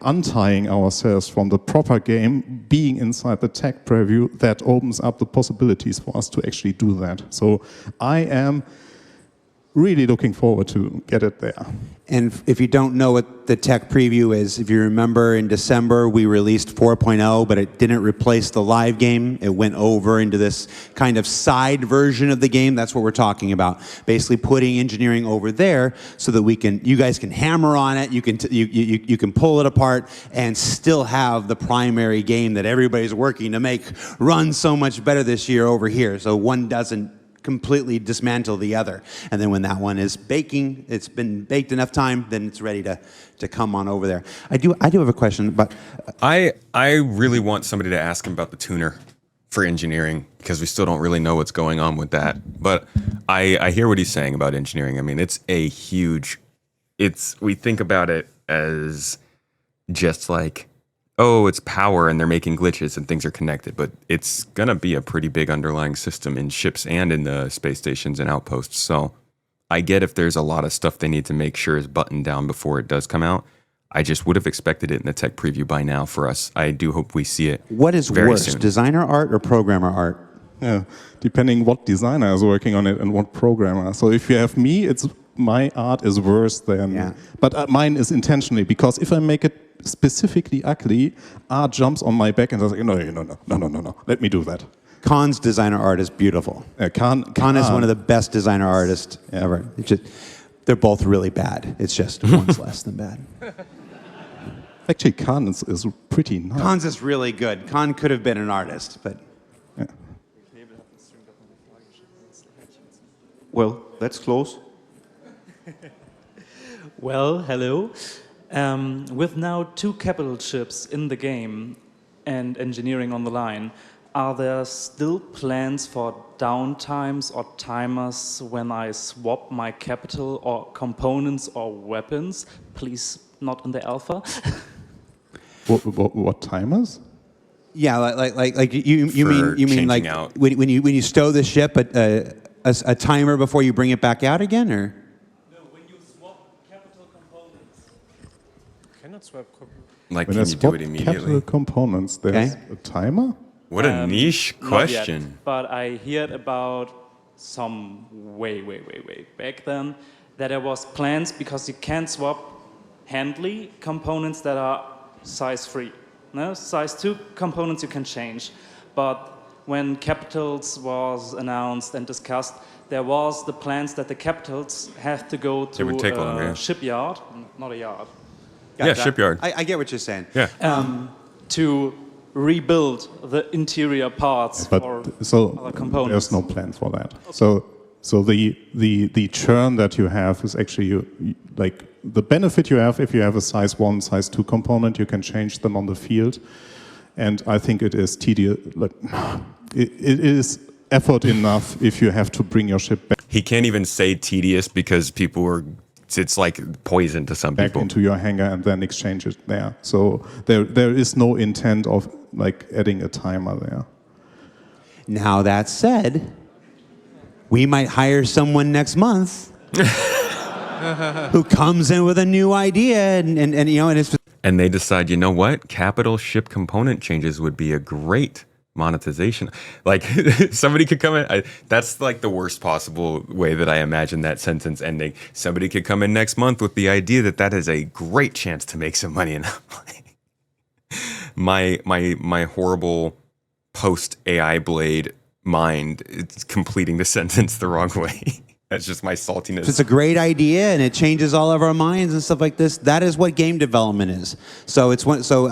[SPEAKER 3] untying ourselves from the proper game, being inside the tech preview, that opens up the possibilities for us to actually do that. So I am really looking forward to get it there.
[SPEAKER 2] And if you don't know what the tech preview is, if you remember in December we released 4.0, but it didn't replace the live game. It went over into this kind of side version of the game. That's what we're talking about. Basically putting engineering over there so that you guys can hammer on it, you can pull it apart and still have the primary game that everybody's working to make run so much better this year over here. So one doesn't completely dismantle the other. And then when that one is baking, it's been baked enough time, then it's ready to come on over there. I do have a question, but
[SPEAKER 1] I really want somebody to ask him about the tuner for engineering, because we still don't really know what's going on with that. But I hear what he's saying about engineering. I mean, it's a huge, we think about it as just like, oh, it's power and they're making glitches and things are connected, but it's going to be a pretty big underlying system in ships and in the space stations and outposts. So I get if there's a lot of stuff they need to make sure is buttoned down before it does come out. I just would have expected it in the tech preview by now for us. I do hope we see it.
[SPEAKER 2] What is
[SPEAKER 1] very
[SPEAKER 2] worse,
[SPEAKER 1] soon.
[SPEAKER 2] designer art or programmer art?
[SPEAKER 3] Yeah, depending what designer is working on it and what programmer. So if you have me, my art is worse than, but mine is intentionally, because if I make it specifically ugly, art jumps on my back and says, no, let me do that.
[SPEAKER 2] Con's designer art is beautiful. Con is one of the best designer artists ever. They're both really bad. It's just one's less than bad.
[SPEAKER 3] Actually, Con is pretty nice.
[SPEAKER 2] Con's is really good. Con could have been an artist, but...
[SPEAKER 3] Yeah.
[SPEAKER 4] Well, that's close.
[SPEAKER 10] Well, hello. With now 2 capital ships in the game and engineering on the line, are there still plans for downtimes or timers when I swap my capital or components or weapons? Please, not in the alpha.
[SPEAKER 3] What timers?
[SPEAKER 2] Yeah, like you mean like
[SPEAKER 1] out.
[SPEAKER 2] when you stow the ship, a timer before you bring it back out again, or?
[SPEAKER 1] Like,
[SPEAKER 3] When
[SPEAKER 1] can
[SPEAKER 3] I
[SPEAKER 1] you do
[SPEAKER 3] swap
[SPEAKER 1] it immediately?
[SPEAKER 3] capital components, there's a timer?
[SPEAKER 1] What a niche
[SPEAKER 10] Not
[SPEAKER 1] question.
[SPEAKER 10] yet, but I heard about some way back then that there was plans, because you can't swap handily components that are size 3. No? Size 2 components you can change. But when Capitals was announced and discussed, there was the plans that the Capitals have to go to
[SPEAKER 1] would take longer, yeah.
[SPEAKER 10] shipyard, not a yard,
[SPEAKER 1] Yeah, shipyard.
[SPEAKER 2] I get what you're saying.
[SPEAKER 1] Yeah.
[SPEAKER 10] to rebuild the interior parts
[SPEAKER 3] But
[SPEAKER 10] or
[SPEAKER 3] so
[SPEAKER 10] other components.
[SPEAKER 3] there's no plan for that. So the churn that you have is actually like the benefit you have if you have a size 1, size 2 component, you can change them on the field, and I think it is tedious. Like, it is effort enough if you have to bring your ship back.
[SPEAKER 1] He can't even say tedious because it's like poison to some
[SPEAKER 3] Back
[SPEAKER 1] people.
[SPEAKER 3] into your hangar and then exchange it there. So there is no intent of like adding a timer there.
[SPEAKER 2] Now that said, we might hire someone next month who comes in with a new idea and you know, and it's...
[SPEAKER 1] And they decide, you know what? Capital ship component changes would be a great monetization. Like, somebody could come in. That's like the worst possible way that I imagine that sentence ending. Somebody could come in next month with the idea that is a great chance to make some money. And my horrible post AI blade mind is completing the sentence the wrong way. That's just my saltiness.
[SPEAKER 2] If it's a great idea and it changes all of our minds and stuff like this, that is what game development is. So I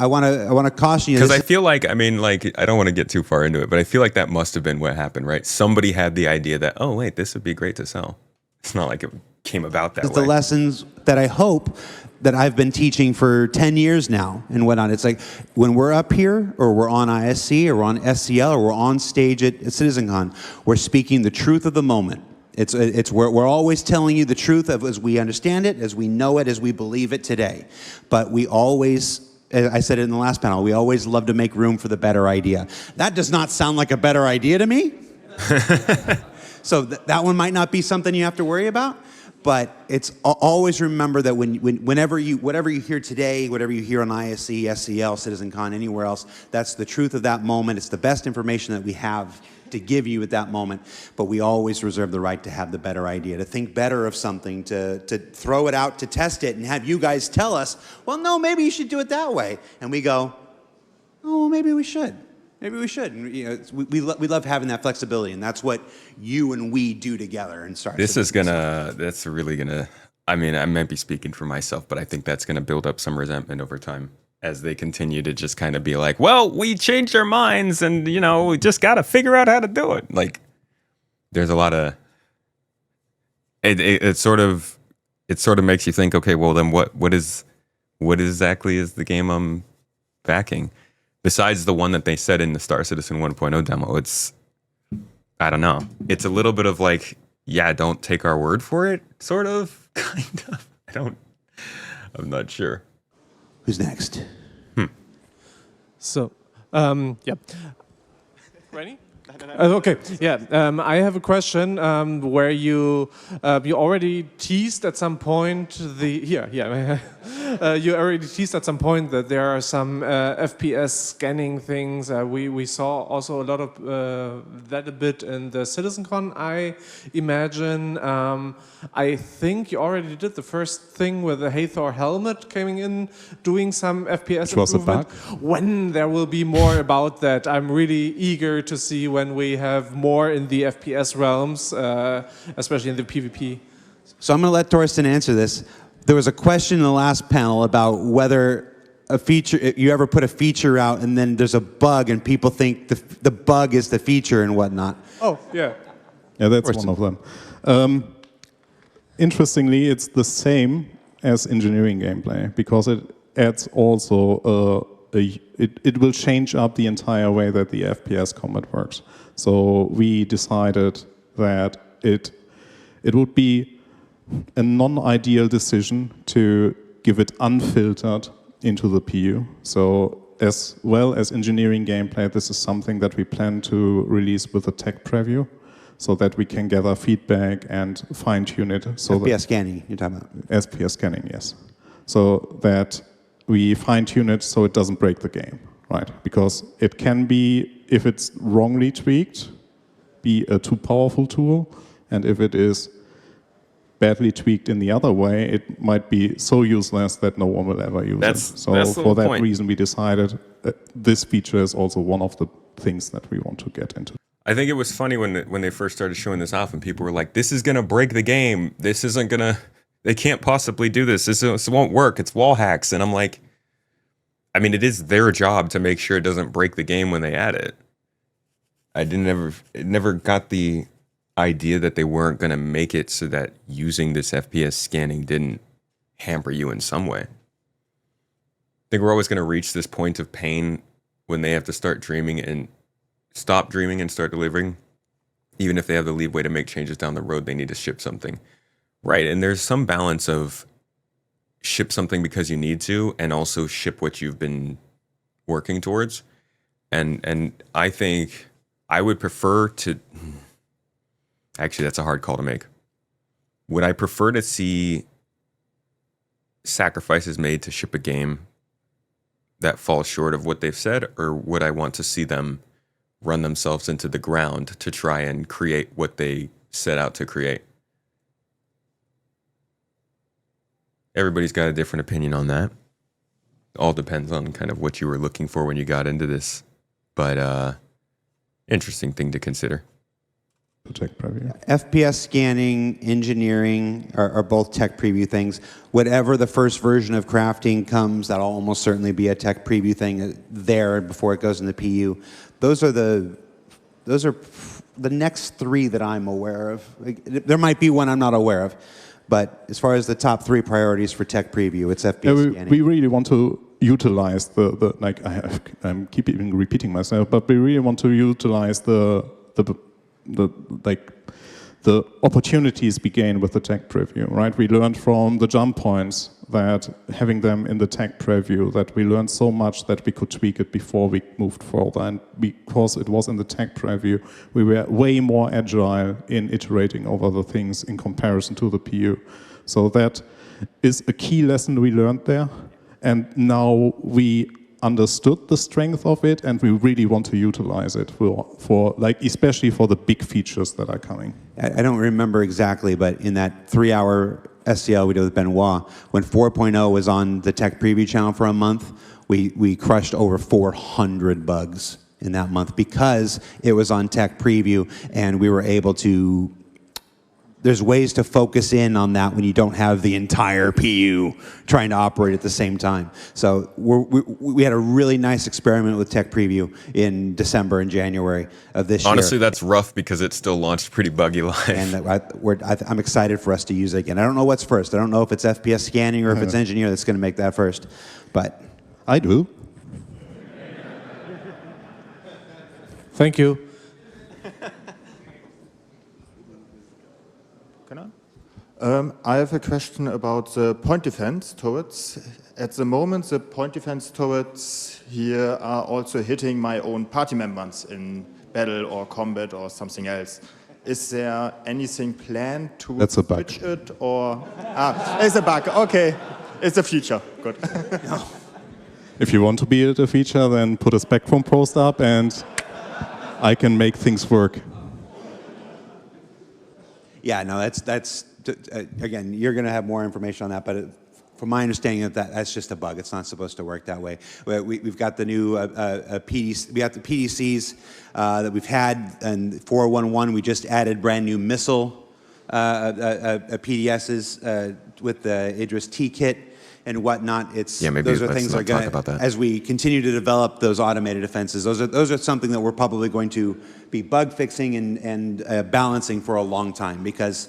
[SPEAKER 2] want to caution you,
[SPEAKER 1] because I feel like, I mean, like, I don't want to get too far into it, but I feel like that must have been what happened, right? Somebody had the idea that, oh wait, this would be great to sell. It's not like it came about that way.
[SPEAKER 2] the lessons that I hope that I've been teaching for 10 years now and whatnot. It's like when we're up here or we're on ISC or we're on SCL or we're on stage at CitizenCon, we're speaking the truth of the moment. It's we're always telling you the truth of as we understand it, as we know it, as we believe it today. But we always I said it in the last panel, we always love to make room for the better idea. That does not sound like a better idea to me. So that one might not be something you have to worry about. But it's always remember that whatever you hear today, whatever you hear on ISC, SCL, CitizenCon, anywhere else, that's the truth of that moment. It's the best information that we have to give you at that moment. But we always reserve the right to have the better idea, to think better of something, to throw it out, to test it, and have you guys tell us, well, no, maybe you should do it that way. And we go, oh, maybe we should. Maybe we should. And, you know, we love having that flexibility, and that's what you and we do together. And start.
[SPEAKER 1] That's really gonna. I mean, I might be speaking for myself, but I think that's gonna build up some resentment over time as they continue to just kind of be like, well, we changed our minds, and you know, we just got to figure out how to do it. Like, there's a lot of. It sort of makes you think, okay, well, then what exactly is the game I'm backing? Besides the one that they said in the Star Citizen 1.0 demo, I don't know. It's a little bit of like, yeah, don't take our word for it, sort of, kind of. I'm not sure.
[SPEAKER 2] Who's next?
[SPEAKER 11] So, yeah. Ready? Okay, yeah. I have a question where you already teased at some point you already teased at some point that there are some FPS scanning things. We saw also a lot of that a bit in the CitizenCon, I imagine. I think you already did the first thing with the Hathor helmet coming in, doing some FPS
[SPEAKER 3] Which was a
[SPEAKER 11] improvement. When there will be more about that, I'm really eager to see when we have more in the FPS realms, especially in the PvP.
[SPEAKER 2] So I'm going to let Thorsten answer this. There was a question in the last panel about whether a feature, you ever put a feature out and then there's a bug and people think the bug is the feature and whatnot.
[SPEAKER 11] Oh, yeah.
[SPEAKER 3] Yeah, that's one of them. Interestingly, it's the same as engineering gameplay because it adds also it will change up the entire way that the FPS combat works. So we decided that it would be a non-ideal decision to give it unfiltered into the PU. So as well as engineering gameplay, this is something that we plan to release with a tech preview so that we can gather feedback and fine-tune it. So
[SPEAKER 2] FPS scanning, you're talking about?
[SPEAKER 3] SPS scanning, yes. So that we fine-tune it so it doesn't break the game, right? Because it can be, if it's wrongly tweaked, be a too powerful tool, and if it is badly tweaked in the other way, it might be so useless that no one will ever use it. So for that reason, we decided this feature is also one of the things that we want to get into.
[SPEAKER 1] I think it was funny when they first started showing this off and people were like, this is going to break the game. This isn't going to, they can't possibly do this. This won't work. It's wall hacks. And I'm like, I mean, it is their job to make sure it doesn't break the game when they add it. It never got the idea that they weren't going to make it so that using this FPS scanning didn't hamper you in some way. I think we're always going to reach this point of pain when they have to start dreaming and stop dreaming and start delivering. Even if they have the leeway to make changes down the road, they need to ship something. Right, and there's some balance of ship something because you need to and also ship what you've been working towards. And I think I would prefer to... Actually, that's a hard call to make. Would I prefer to see sacrifices made to ship a game that falls short of what they've said, or would I want to see them run themselves into the ground to try and create what they set out to create? Everybody's got a different opinion on that. All depends on kind of what you were looking for when you got into this. But interesting thing to consider.
[SPEAKER 3] Tech preview.
[SPEAKER 2] FPS scanning, engineering are both tech preview things. Whatever the first version of crafting comes, that'll almost certainly be a tech preview thing there before it goes in the PU. Those are the next three that I'm aware of. There might be one I'm not aware of, but as far as the top three priorities for tech preview, it's FPS scanning.
[SPEAKER 3] We really want to utilize the I'm keeping repeating myself, but we really want to utilize the the opportunities began with the tech preview, right? We learned from the jump points that having them in the tech preview, that we learned so much that we could tweak it before we moved further. And because it was in the tech preview, we were way more agile in iterating over the things in comparison to the PU. So that is a key lesson we learned there. And now we understood the strength of it, and we really want to utilize it for like, especially for the big features that are coming.
[SPEAKER 2] I don't remember exactly, but in that 3-hour STL we did with Benoit, when 4.0 was on the tech preview channel for a month, we crushed over 400 bugs in that month because it was on tech preview, and we were able to. There's ways to focus in on that when you don't have the entire PU trying to operate at the same time. So we had a really nice experiment with Tech Preview in December and January of this year.
[SPEAKER 1] Honestly, that's rough because it still launched pretty buggy live.
[SPEAKER 2] And I'm excited for us to use it again. I don't know what's first. I don't know if it's FPS scanning or if it's engineer that's going to make that first. But
[SPEAKER 3] I do.
[SPEAKER 11] Thank you.
[SPEAKER 12] I have a question about the point defense turrets. At the moment, the point defense turrets here are also hitting my own party members in battle or combat or something else. Is there anything planned to
[SPEAKER 3] That's a bug.
[SPEAKER 12] switch it, or it's a bug? Okay, it's a feature. Good.
[SPEAKER 3] If you want to be a feature, then put a Spectrum post up, and I can make things work.
[SPEAKER 2] yeah, no, that's again, you're going to have more information on that, but from my understanding, that's just a bug. It's not supposed to work that way. We've got the new PDC, we got the PDCs that we've had, and 411, we just added brand new missile PDSs with the Idris T kit and whatnot.
[SPEAKER 1] Maybe
[SPEAKER 2] those are
[SPEAKER 1] let's
[SPEAKER 2] things
[SPEAKER 1] not
[SPEAKER 2] that are
[SPEAKER 1] talk about that.
[SPEAKER 2] as we continue to develop those automated defenses, those are something that we're probably going to be bug fixing and balancing for a long time, because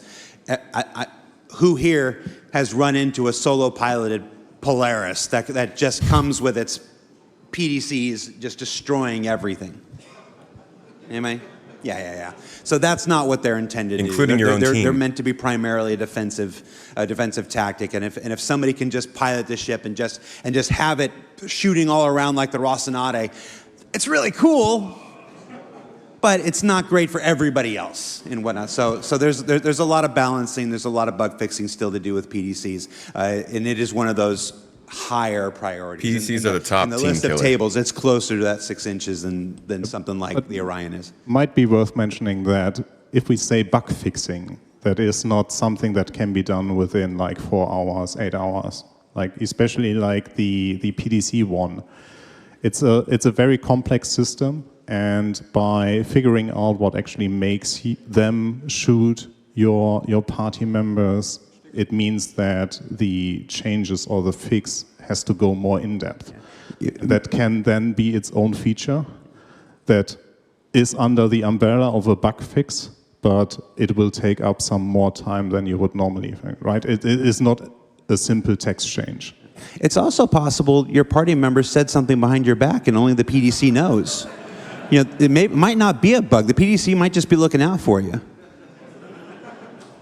[SPEAKER 2] who here has run into a solo piloted Polaris that just comes with its PDCs just destroying everything? Anybody? Yeah. So that's not what they're intended to do.
[SPEAKER 1] Including your own team.
[SPEAKER 2] They're meant to be primarily a defensive tactic, and if somebody can just pilot the ship and just have it shooting all around like the Rocinante, it's really cool. But it's not great for everybody else and whatnot. So there's a lot of balancing. There's a lot of bug fixing still to do with PDCs, and it is one of those higher priorities.
[SPEAKER 1] PDCs are the top
[SPEAKER 2] in the
[SPEAKER 1] team
[SPEAKER 2] list
[SPEAKER 1] killer.
[SPEAKER 2] of tables. It's closer to that 6 inches than something like the Orion is.
[SPEAKER 3] Might be worth mentioning that if we say bug fixing, that is not something that can be done within like 4 hours, 8 hours. Like especially like the PDC one, it's a very complex system. And by figuring out what actually makes them shoot your party members, it means that the changes or the fix has to go more in depth. That can then be its own feature that is under the umbrella of a bug fix, but it will take up some more time than you would normally think, right? It is not a simple text change.
[SPEAKER 2] It's also possible your party member said something behind your back and only the PDC knows. You know, it might not be a bug. The PDC might just be looking out for you.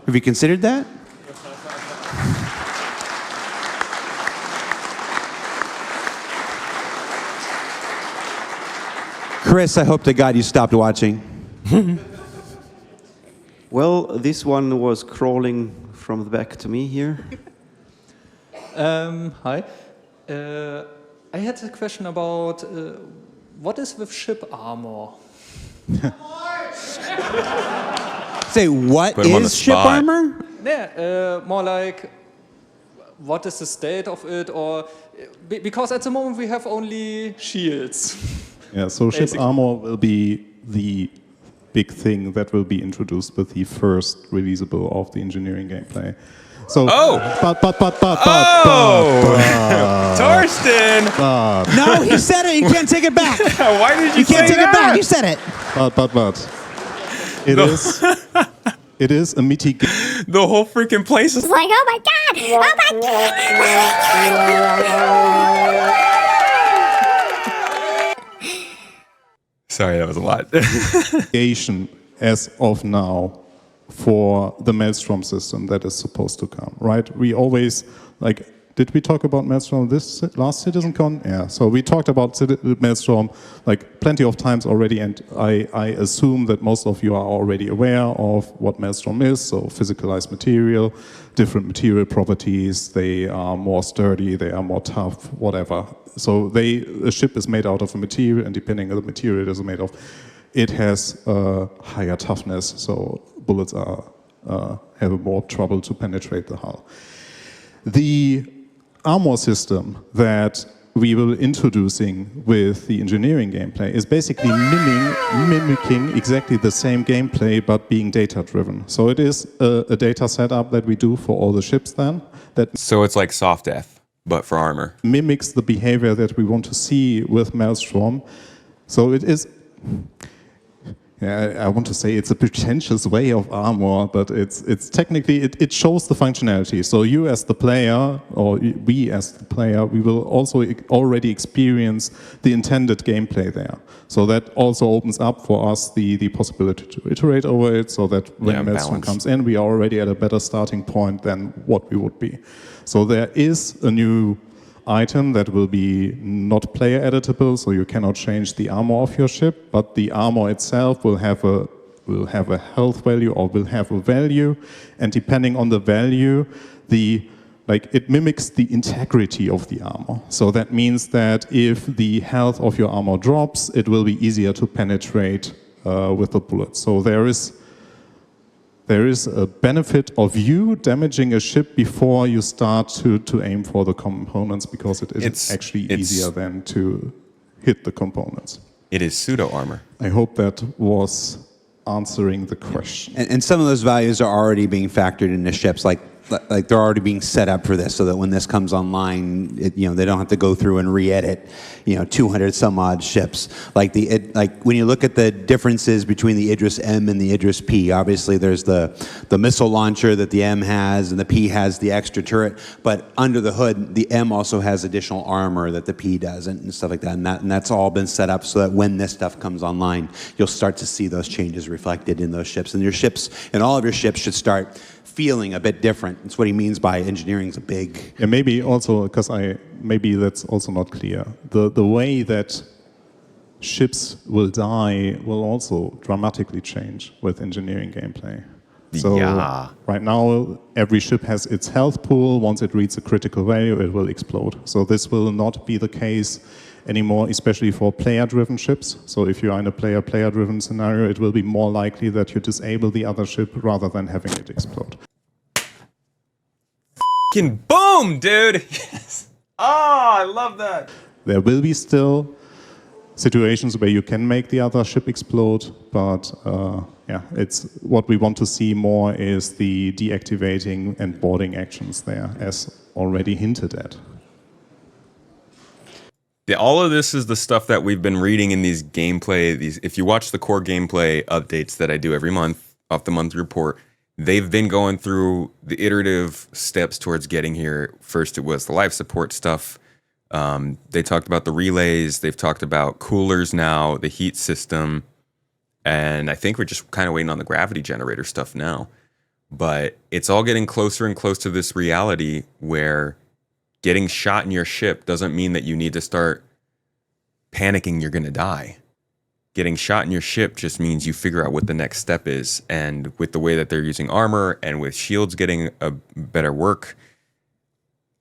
[SPEAKER 2] Have you considered that? Chris, I hope to God you stopped watching.
[SPEAKER 4] Well, this one was crawling from the back to me here.
[SPEAKER 13] Hi. I had a question about what is with ship armor?
[SPEAKER 2] Say, what
[SPEAKER 1] Put him on the
[SPEAKER 2] is ship
[SPEAKER 1] spot.
[SPEAKER 2] armor?
[SPEAKER 13] Yeah, more like what is the state of it, or because at the moment we have only shields.
[SPEAKER 3] Yeah, so ship
[SPEAKER 13] Basically.
[SPEAKER 3] armor will be the big thing that will be introduced with the first releasable of the engineering gameplay. So,
[SPEAKER 1] Thorsten!
[SPEAKER 2] No, he said it. You can't take it back.
[SPEAKER 1] Why did
[SPEAKER 2] You can't take it back. You said it.
[SPEAKER 3] It is a mitigation.
[SPEAKER 1] The whole freaking place is
[SPEAKER 14] Like, oh my god! Oh my god!
[SPEAKER 1] Sorry, that was a lot.
[SPEAKER 3] As of now, for the Maelstrom system that is supposed to come, right? We always, like, did we talk about Maelstrom this last CitizenCon? Yeah, so we talked about Maelstrom like plenty of times already, and I assume that most of you are already aware of what Maelstrom is. So physicalized material, different material properties, they are more sturdy, they are more tough, whatever. So a ship is made out of a material, and depending on the material it is made of, it has higher toughness, so bullets have more trouble to penetrate the hull. The armor system that we will introducing with the engineering gameplay is basically mimicking exactly the same gameplay but being data driven. So it is a data setup that we do for all the ships then.
[SPEAKER 1] So it's like soft death, but for armor.
[SPEAKER 3] Mimics the behavior that we want to see with Maelstrom. So it is... Yeah, I want to say it's a pretentious way of armor, but it's technically, it shows the functionality. So you as the player, or we as the player, we will also already experience the intended gameplay there. So that also opens up for us the possibility to iterate over it, so that when Maelstrom comes in, we are already at a better starting point than what we would be. So there is a new item that will be not player editable, so you cannot change the armor of your ship, but the armor itself will have a health value or will have a value, and depending on the value, it mimics the integrity of the armor. So that means that if the health of your armor drops, it will be easier to penetrate with the bullet. So there is a benefit of you damaging a ship before you start to aim for the components, because it's actually easier than to hit the components.
[SPEAKER 1] It is pseudo armor.
[SPEAKER 3] I hope that was answering the question.
[SPEAKER 2] And some of those values are already being factored into ships, like they're already being set up for this, so that when this comes online, they don't have to go through and re-edit, 200 some odd ships. Like when you look at the differences between the Idris M and the Idris P, obviously there's the missile launcher that the M has, and the P has the extra turret. But under the hood, the M also has additional armor that the P doesn't, and stuff like that. And that's all been set up so that when this stuff comes online, you'll start to see those changes reflected in those ships. And your ships, and all of your ships, should start feeling a bit different. That's what he means by engineering's a big...
[SPEAKER 3] Yeah, maybe also, because maybe that's also not clear. The way that ships will die will also dramatically change with engineering gameplay. So right now, every ship has its health pool. Once it reaches a critical value, it will explode. So this will not be the case anymore, especially for player-driven ships. So if you are in a player-driven scenario, it will be more likely that you disable the other ship rather than having it explode.
[SPEAKER 1] Fucking boom, dude! Yes. I love that.
[SPEAKER 3] There will be still situations where you can make the other ship explode, but it's what we want to see more is the deactivating and boarding actions there, as already hinted at.
[SPEAKER 1] Yeah, all of this is the stuff that we've been reading in these gameplay. If you watch the core gameplay updates that I do every month off the monthly report, they've been going through the iterative steps towards getting here. First, it was the life support stuff. They talked about the relays. They've talked about coolers now, the heat system, and I think we're just kind of waiting on the gravity generator stuff now. But it's all getting closer and closer to this reality where getting shot in your ship doesn't mean that you need to start panicking you're going to die. Getting shot in your ship just means you figure out what the next step is. And with the way that they're using armor and with shields getting a better work,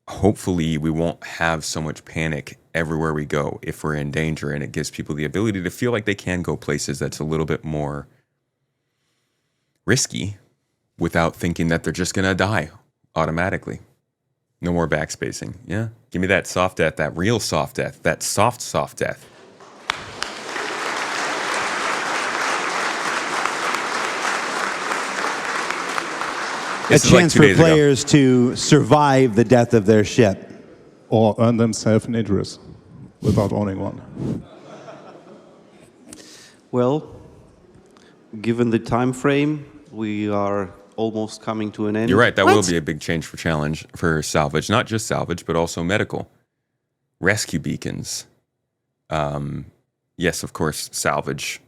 [SPEAKER 1] hopefully we won't have so much panic everywhere we go if we're in danger. And it gives people the ability to feel like they can go places that's a little bit more risky without thinking that they're just going to die automatically. No more backspacing. Yeah. Give me that soft death, that real soft death, that soft death.
[SPEAKER 2] A chance for players to survive the death of their ship.
[SPEAKER 3] Or earn themselves an Idris without owning one.
[SPEAKER 4] Well, given the time frame, we are almost coming to an end.
[SPEAKER 1] You're right. That will be a big change for salvage. Not just salvage, but also medical. Rescue beacons. Yes, of course, salvage.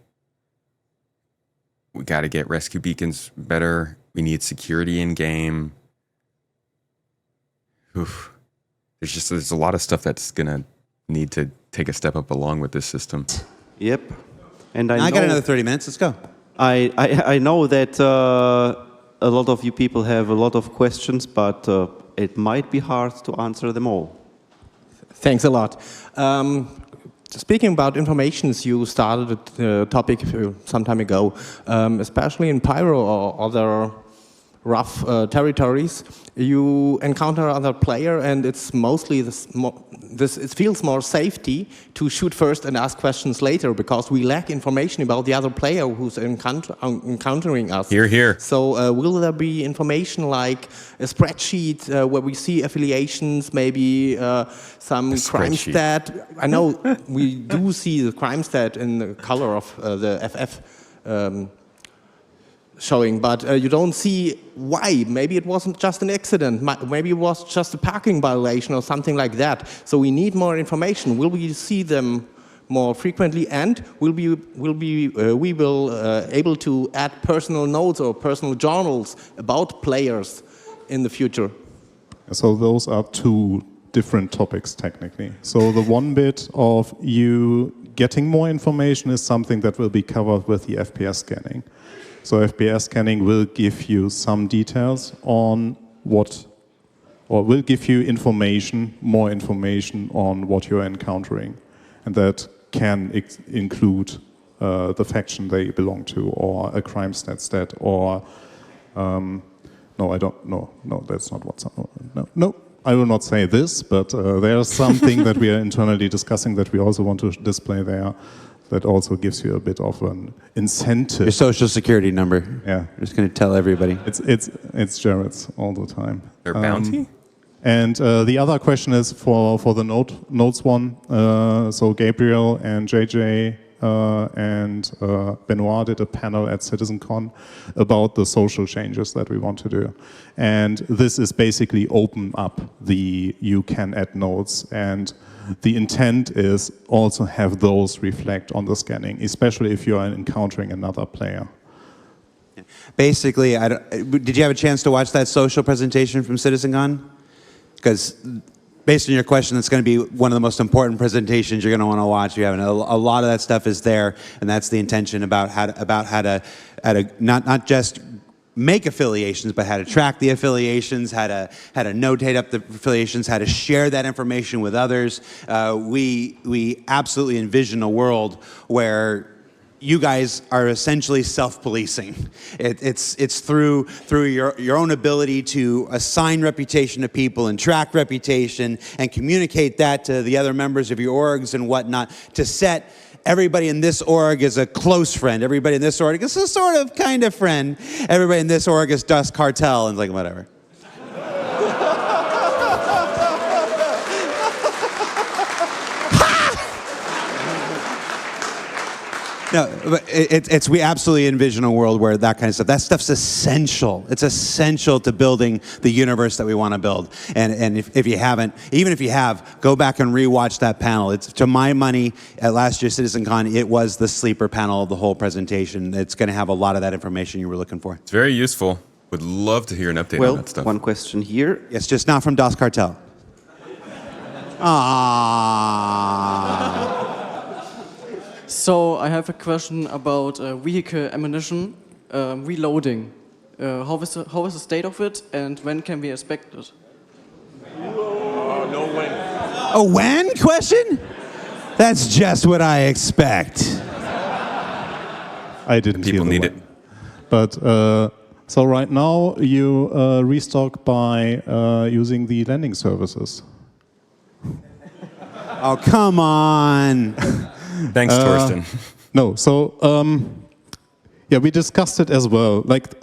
[SPEAKER 1] We got to get rescue beacons better. We need security in game. Oof. There's a lot of stuff that's gonna need to take a step up along with this system.
[SPEAKER 4] Yep. And I
[SPEAKER 2] got another 30 minutes. Let's go.
[SPEAKER 4] I know that a lot of you people have a lot of questions, but it might be hard to answer them all.
[SPEAKER 15] Thanks a lot. Speaking about informations, you started the topic some time ago, especially in Pyro or other rough territories. You encounter other player, and it's mostly it feels more safety to shoot first and ask questions later, because we lack information about the other player who's encountering us.
[SPEAKER 1] Here, here.
[SPEAKER 15] So will there be information like a spreadsheet where we see affiliations, maybe some crime stat? I know we do see the crime stat in the color of the FF showing, but you don't see why. Maybe it wasn't just an accident. Maybe it was just a parking violation or something like that. So we need more information. Will we see them more frequently, and will we able to add personal notes or personal journals about players in the future?
[SPEAKER 3] So those are two different topics technically. So the one bit of you getting more information is something that will be covered with the FPS scanning. So FPS scanning will give you some details on what, or will give you information, more information on what you're encountering. And that can include the faction they belong to, or a crime stat, or, no, I don't, no, that's not what's, no, I will not say this, but there's something that we are internally discussing that we also want to display there. That also gives you a bit of an incentive.
[SPEAKER 2] Your social security number.
[SPEAKER 3] Yeah.
[SPEAKER 2] I'm just going to tell everybody.
[SPEAKER 3] It's Jared's all the time.
[SPEAKER 1] Their bounty?
[SPEAKER 3] And the other question is for the notes one. So Gabriel and JJ and Benoit did a panel at CitizenCon about the social changes that we want to do. And this is basically open up you can add notes, and the intent is also have those reflect on the scanning, especially if you are encountering another player.
[SPEAKER 2] Basically, did you have a chance to watch that social presentation from CitizenCon? Because based on your question, that's going to be one of the most important presentations you're going to want to watch. You have a lot of that stuff is there, and that's the intention about how to not just make affiliations, but how to track the affiliations, how to notate up the affiliations, how to share that information with others. We absolutely envision a world where you guys are essentially self-policing. It's through your own ability to assign reputation to people and track reputation and communicate that to the other members of your orgs and whatnot, to set everybody in this org is a close friend. Everybody in this org is a sort of kind of friend. Everybody in this org is Dust Cartel, and like whatever. No, but we absolutely envision a world where that kind of stuff, that stuff's essential. It's essential to building the universe that we want to build. And if you haven't, even if you have, go back and rewatch that panel. It's, to my money, at last year's CitizenCon, it was the sleeper panel of the whole presentation. It's going to have a lot of that information you were looking for.
[SPEAKER 1] It's very useful. Would love to hear an update on that stuff.
[SPEAKER 4] One question here.
[SPEAKER 2] It's just not from Das Cartel.
[SPEAKER 16] So I have a question about vehicle ammunition reloading. How is the state of it, and when can we expect it?
[SPEAKER 5] No when.
[SPEAKER 2] A when question? That's just what I expect.
[SPEAKER 3] I didn't
[SPEAKER 1] People need it.
[SPEAKER 3] But so right now you restock by using the landing services.
[SPEAKER 2] Oh, come on.
[SPEAKER 1] Thanks, Thorsten.
[SPEAKER 3] No, so yeah, we discussed it as well. Like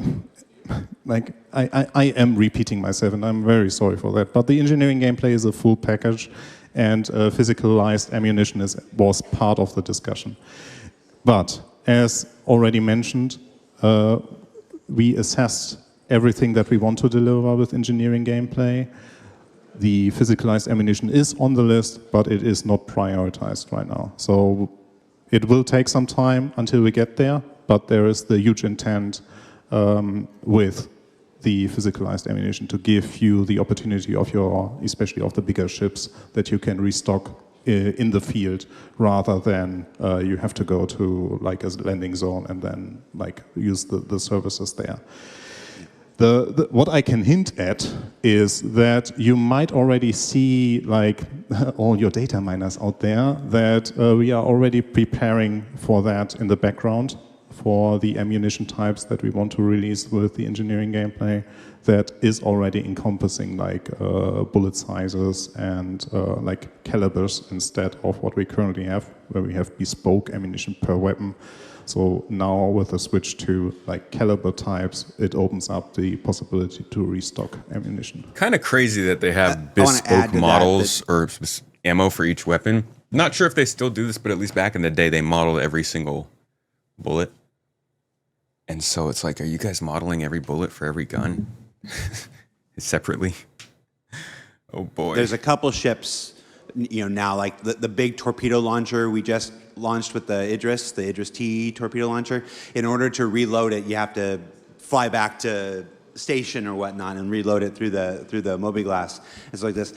[SPEAKER 3] I am repeating myself, and I'm very sorry for that. But the engineering gameplay is a full package, and physicalized ammunition was part of the discussion. But as already mentioned, we assessed everything that we want to deliver with engineering gameplay. The physicalized ammunition is on the list, but it is not prioritized right now. So it will take some time until we get there, but there is the huge intent with the physicalized ammunition to give you the opportunity of especially of the bigger ships, that you can restock in the field rather than you have to go to like a landing zone and then like use the services there. What I can hint at is that you might already see, like all your data miners out there, that we are already preparing for that in the background, for the ammunition types that we want to release with the engineering gameplay, that is already encompassing like bullet sizes and like calibers instead of what we currently have, where we have bespoke ammunition per weapon. So now with the switch to like caliber types, it opens up the possibility to restock ammunition.
[SPEAKER 1] Kind of crazy that they have bespoke models or ammo for each weapon. Not sure if they still do this, but at least back in the day, they modeled every single bullet. And so it's like, are you guys modeling every bullet for every gun separately? Oh boy.
[SPEAKER 2] There's a couple ships, now like the big torpedo launcher we just launched with the Idris T torpedo launcher. In order to reload it, you have to fly back to station or whatnot and reload it through the mobiGlas. It's like this.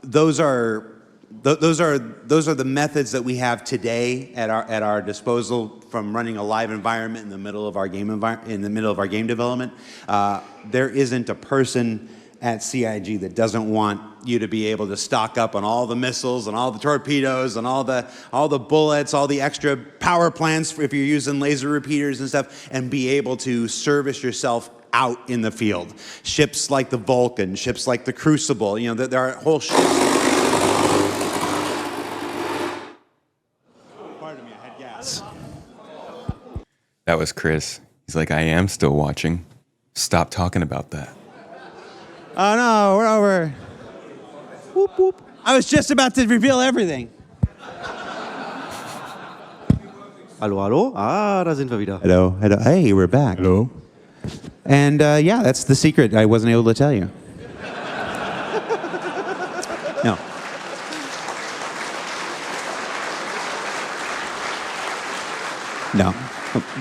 [SPEAKER 2] Those are the methods that we have today at our disposal from running a live environment in the middle of our game development. There isn't a person at CIG that doesn't want you to be able to stock up on all the missiles and all the torpedoes and all the bullets, all the extra power plants if you're using laser repeaters and stuff, and be able to service yourself out in the field. Ships like the Vulcan, ships like the Crucible, there are whole ships. Pardon me, I had gas.
[SPEAKER 1] That was Chris. He's like, I am still watching. Stop talking about that.
[SPEAKER 2] Oh no, we're over. Whoop, whoop. I was just about to reveal everything.
[SPEAKER 4] Hallo, hallo? Ah, da sind wir wieder.
[SPEAKER 2] Hello, hello. Hey, we're back.
[SPEAKER 3] Hello.
[SPEAKER 2] And yeah, that's the secret I wasn't able to tell you. No. No.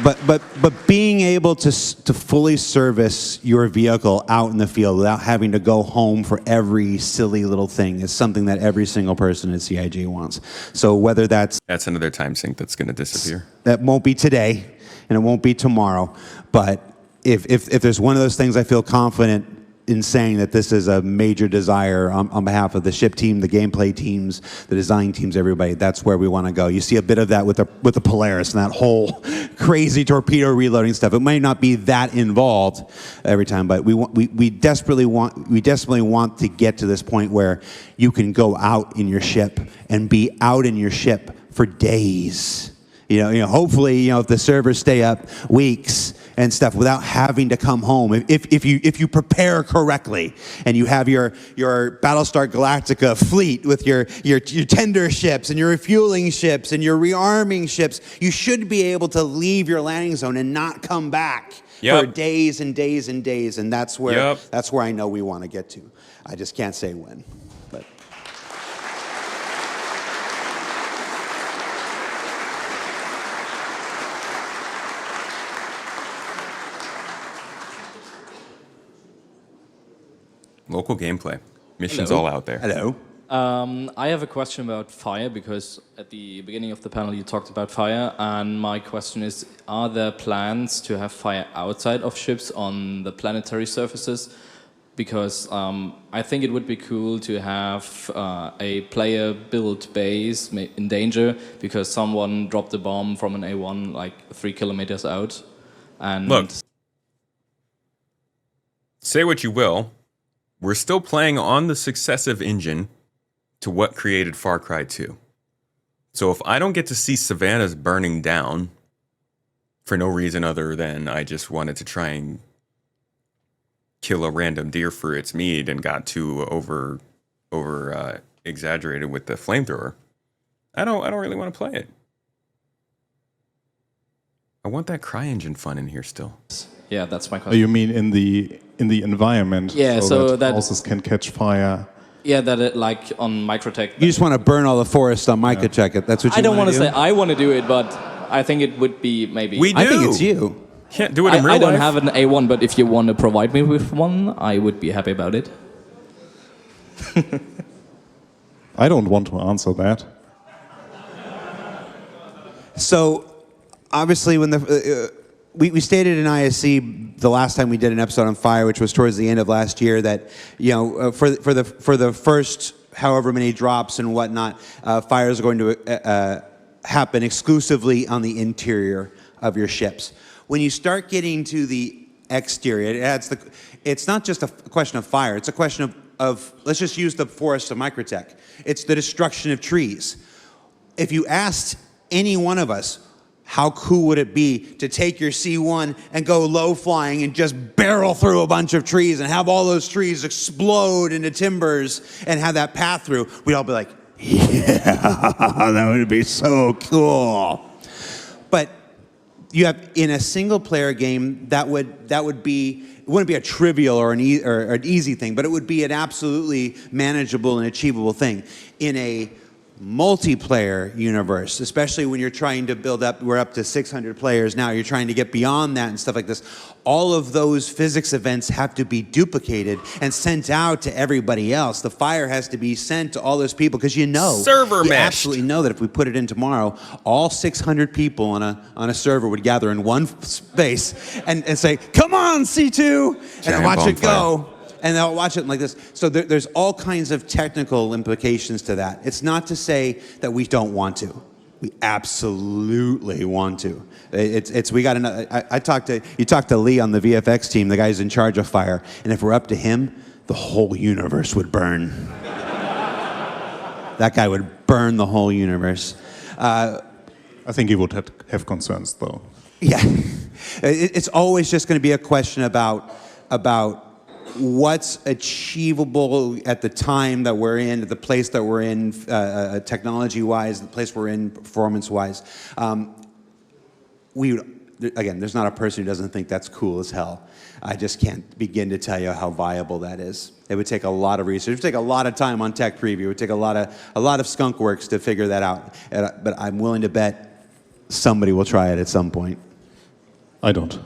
[SPEAKER 2] But being able to fully service your vehicle out in the field without having to go home for every silly little thing is something that every single person at CIG wants. So whether that's
[SPEAKER 1] another time sink that's going to disappear.
[SPEAKER 2] That won't be today, and it won't be tomorrow. But if there's one of those things I feel confident in saying that this is a major desire on behalf of the ship team, the gameplay teams, the design teams, everybody, that's where we want to go. You see a bit of that with the Polaris and that whole crazy torpedo reloading stuff. It might not be that involved every time, but we desperately want to get to this point where you can go out in your ship and be out in your ship for days. Hopefully, if the servers stay up weeks and stuff without having to come home. If you prepare correctly and you have your Battlestar Galactica fleet with your tender ships and your refueling ships and your rearming ships, you should be able to leave your landing zone and not come back for days and days and days. And that's where I know we want to get to. I just can't say when. But
[SPEAKER 1] local gameplay. Missions all out there.
[SPEAKER 2] Hello.
[SPEAKER 17] I have a question about fire, because at the beginning of the panel you talked about fire, and my question is, are there plans to have fire outside of ships on the planetary surfaces? Because I think it would be cool to have a player-built base in danger because someone dropped a bomb from an A1 like 3 kilometers out. And
[SPEAKER 1] look, say what you will, we're still playing on the successive engine to what created Far Cry 2. So if I don't get to see savannas burning down for no reason other than I just wanted to try and kill a random deer for its meat and got too over exaggerated with the flamethrower, I don't really want to play it. I want that CryEngine fun in here still.
[SPEAKER 17] Yeah, that's my question.
[SPEAKER 3] You mean in the environment?
[SPEAKER 17] Yeah, so that
[SPEAKER 3] houses can catch fire.
[SPEAKER 17] Yeah, that it, like on Microtech.
[SPEAKER 2] You just want to burn all the forest on Microtech. That's what you
[SPEAKER 17] I don't
[SPEAKER 2] want to
[SPEAKER 17] say I want to do it, but I think it would be maybe.
[SPEAKER 1] We do.
[SPEAKER 2] I think it's you.
[SPEAKER 1] Can't do it in real
[SPEAKER 17] I don't
[SPEAKER 1] life.
[SPEAKER 17] have an A1, but if you want to provide me with one, I would be happy about it.
[SPEAKER 3] I don't want to answer that.
[SPEAKER 2] So, obviously, when we stated in ISC the last time we did an episode on fire, which was towards the end of last year, that for the first however many drops and whatnot, fires are going to happen exclusively on the interior of your ships. When you start getting to the exterior, it's not just a question of fire, it's a question of let's just use the forest of Microtech. It's the destruction of trees. If you asked any one of us, how cool would it be to take your C1 and go low flying and just barrel through a bunch of trees and have all those trees explode into timbers and have that path through? We'd all be like, yeah, that would be so cool. But you have in a single player game that would be, it wouldn't be a trivial or an easy thing, but it would be an absolutely manageable and achievable thing. In a multiplayer universe, especially when you're trying to build up, we're up to 600 players now, you're trying to get beyond that and stuff like this. All of those physics events have to be duplicated and sent out to everybody else. The fire has to be sent to all those people because you absolutely know that if we put it in tomorrow, all 600 people on a server would gather in one space and say, "Come on, C2," and watch it go. And they'll watch it like this. So there's all kinds of technical implications to that. It's not to say that we don't want to. We absolutely want to. We got another. You talked to Lee on the VFX team, the guy who's in charge of fire, and if we're up to him, the whole universe would burn. That guy would burn the whole universe.
[SPEAKER 3] I think he would have concerns, though.
[SPEAKER 2] Yeah, it's always just going to be a question about what's achievable at the time that we're in, the place that we're in, technology-wise, the place we're in, performance-wise. Again, there's not a person who doesn't think that's cool as hell. I just can't begin to tell you how viable that is. It would take a lot of research. It would take a lot of time on Tech Preview. It would take a lot of skunk works to figure that out. But I'm willing to bet somebody will try it at some point.
[SPEAKER 3] I don't.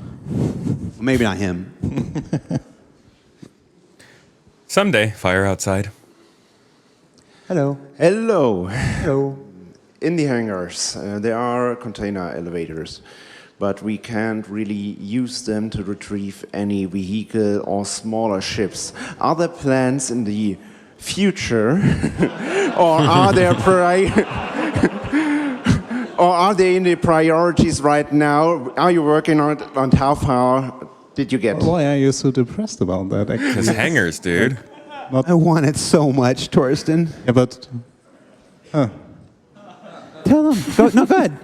[SPEAKER 2] Maybe not him.
[SPEAKER 1] Someday, fire outside.
[SPEAKER 18] Hello. Hello. Hello. In the hangars, there are container elevators, but we can't really use them to retrieve any vehicle or smaller ships. Are there plans in the future, or are there in the priorities right now? Are you working on how far did you get?
[SPEAKER 3] Why are you so depressed about that?
[SPEAKER 1] Because hangars, dude.
[SPEAKER 2] I want it so much, Thorsten.
[SPEAKER 3] Yeah, but...
[SPEAKER 2] Tell them. Go ahead.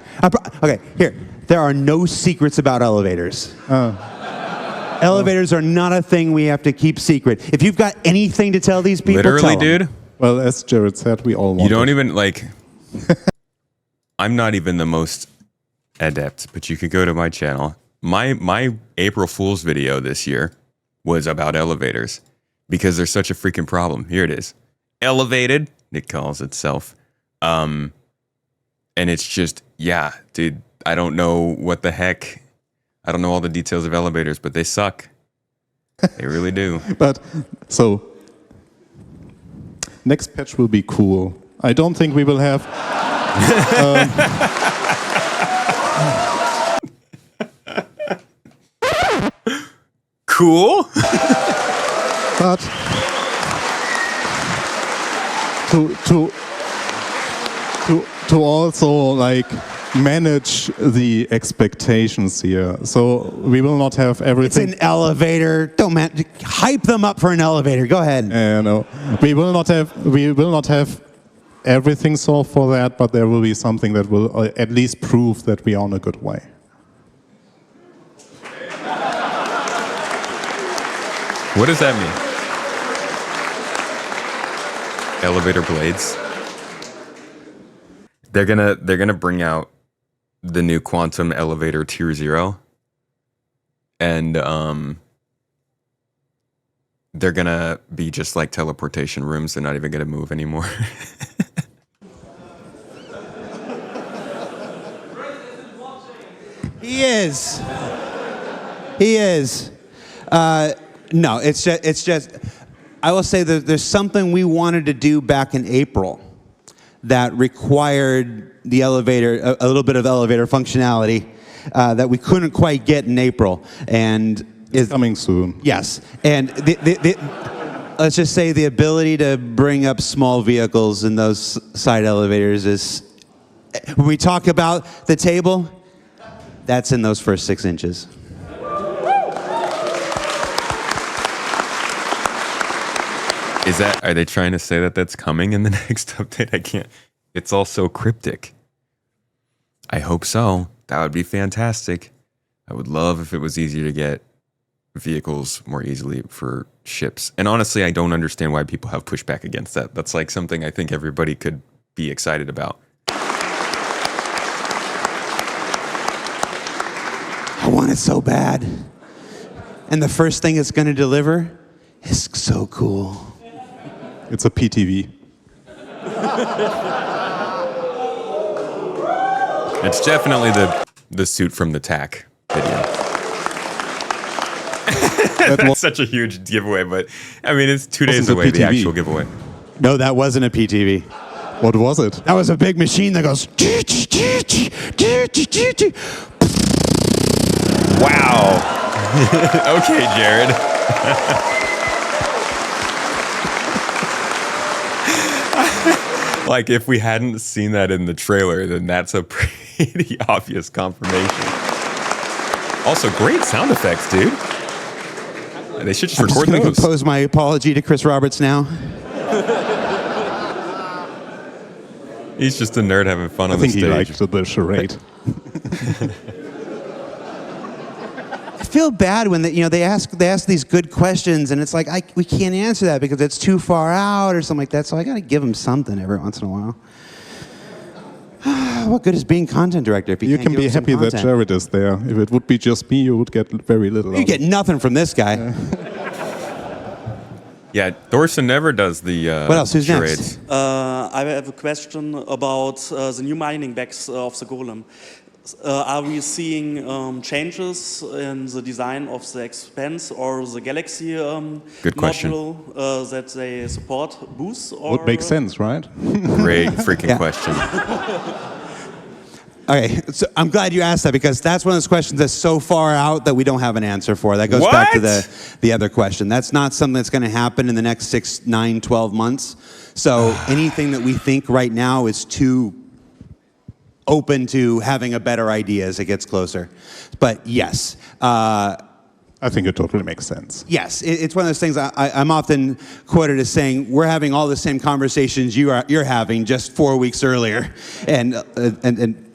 [SPEAKER 2] Okay, here. There are no secrets about elevators. Elevators are not a thing we have to keep secret. If you've got anything to tell these people,
[SPEAKER 1] Literally,
[SPEAKER 2] tell them.
[SPEAKER 1] dude.
[SPEAKER 3] Well, as Jared said, we all want
[SPEAKER 1] You don't
[SPEAKER 3] it.
[SPEAKER 1] even, like... I'm not even the most adept, but you could go to my channel. My April Fool's video this year was about elevators because they're such a freaking problem. Here it is. Elevated, it calls itself. And it's just, yeah, dude, I don't know what the heck. I don't know all the details of elevators, but they suck. They really do.
[SPEAKER 3] But, so, next patch will be cool. I don't think we will have...
[SPEAKER 1] Cool.
[SPEAKER 3] But to also like manage the expectations here. So we will not have everything.
[SPEAKER 2] It's an elevator. Don't hype them up for an elevator. Go ahead.
[SPEAKER 3] No, we will not have everything solved for that, but there will be something that will at least prove that we are on a good way.
[SPEAKER 1] What does that mean? Elevator blades. They're gonna bring out the new quantum elevator tier 0. And they're gonna be just like teleportation rooms. They're not even gonna move anymore.
[SPEAKER 2] He is. He is. No, it's just, I will say that there's something we wanted to do back in April that required the elevator, a little bit of elevator functionality that we couldn't quite get in April. And
[SPEAKER 3] it's coming soon.
[SPEAKER 2] Yes. And let's just say the ability to bring up small vehicles in those side elevators is, when we talk about the table, that's in those first 6 inches.
[SPEAKER 1] Are they trying to say that that's coming in the next update? I can't. It's all so cryptic. I hope so. That would be fantastic. I would love if it was easier to get vehicles more easily for ships. And honestly, I don't understand why people have pushback against that. That's like something I think everybody could be excited about.
[SPEAKER 2] I want it so bad. And the first thing it's going to deliver is so cool.
[SPEAKER 3] It's a PTV.
[SPEAKER 1] It's definitely the suit from the TAC video. That's such a huge giveaway, but I mean, it's 2 days away, the actual giveaway.
[SPEAKER 2] No, that wasn't a PTV.
[SPEAKER 3] What was it?
[SPEAKER 2] That was a big machine that goes.
[SPEAKER 1] Wow. Okay, Jared. Like, if we hadn't seen that in the trailer, then that's a pretty obvious confirmation. Also, great sound effects, dude. They should just record
[SPEAKER 2] I'm just going
[SPEAKER 1] those.
[SPEAKER 2] to compose my apology to Chris Roberts now.
[SPEAKER 1] He's just a nerd having fun on the stage.
[SPEAKER 3] I think he liked the charade.
[SPEAKER 2] I feel bad when they ask these good questions, and it's like we can't answer that because it's too far out or something like that. So I got to give them something every once in a while. What good is being content director if you can't
[SPEAKER 3] can
[SPEAKER 2] give
[SPEAKER 3] be
[SPEAKER 2] some
[SPEAKER 3] happy that
[SPEAKER 2] content?
[SPEAKER 3] Jared is there. If it would be just me, you would get very little.
[SPEAKER 2] You get nothing from this guy.
[SPEAKER 1] Yeah, Thorsten never does the
[SPEAKER 2] What else? Who's
[SPEAKER 1] charades.
[SPEAKER 2] next?
[SPEAKER 19] I have a question about the new mining bags of the Golem. Are we seeing changes in the design of the Expanse or the Galaxy
[SPEAKER 1] Good question.
[SPEAKER 19] module that they support boost? Or
[SPEAKER 3] Would make sense, right?
[SPEAKER 1] Great freaking question.
[SPEAKER 2] Okay, so I'm glad you asked that because that's one of those questions that's so far out that we don't have an answer for. That goes back to the other question. That's not something that's going to happen in the next 6, 9, 12 months. So anything that we think right now is too open to having a better idea as it gets closer. But yes.
[SPEAKER 3] I think it totally makes sense.
[SPEAKER 2] Yes, it's one of those things I'm often quoted as saying, we're having all the same conversations you're having just 4 weeks earlier. And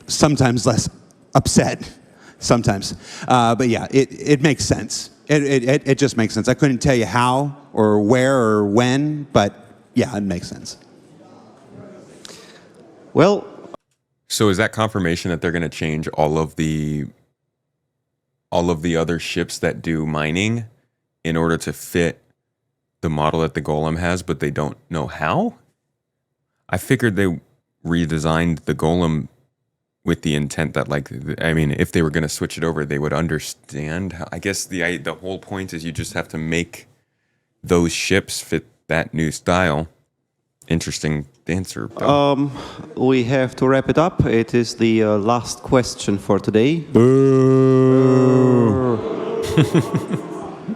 [SPEAKER 2] sometimes less upset, sometimes. But yeah, it makes sense. It just makes sense. I couldn't tell you how or where or when, but yeah, it makes sense.
[SPEAKER 4] Well,
[SPEAKER 1] so is that confirmation that they're going to change all of the other ships that do mining in order to fit the model that the Golem has, but they don't know how? I figured they redesigned the Golem with the intent that, like, I mean, if they were going to switch it over, they would understand how. I guess the whole point is you just have to make those ships fit that new style. Interesting answer.
[SPEAKER 4] We have to wrap it up. It is the last question for today.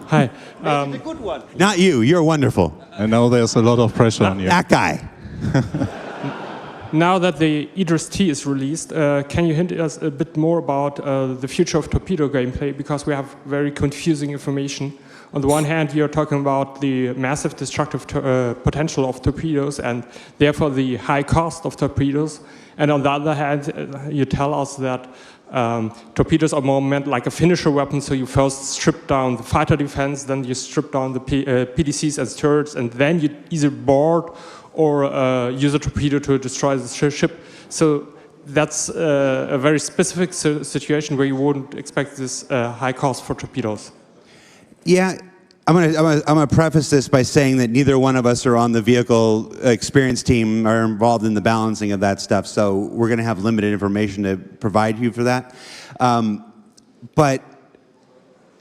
[SPEAKER 5] Hi.
[SPEAKER 19] Make it a good one.
[SPEAKER 2] Not you. You're wonderful.
[SPEAKER 3] I know there's a lot of pressure on you.
[SPEAKER 2] That guy.
[SPEAKER 5] Now that the Idris T is released, can you hint us a bit more about the future of Torpedo gameplay? Because we have very confusing information. On the one hand, you're talking about the massive destructive potential of torpedoes and therefore the high cost of torpedoes. And on the other hand, you tell us that torpedoes are more meant like a finisher weapon, so you first strip down the fighter defense, then you strip down the PDCs as turrets, and then you either board or use a torpedo to destroy the ship. So that's a very specific situation where you wouldn't expect this high cost for torpedoes.
[SPEAKER 2] Yeah, I'm gonna preface this by saying that neither one of us are on the vehicle experience team or involved in the balancing of that stuff, so we're gonna have limited information to provide you for that. but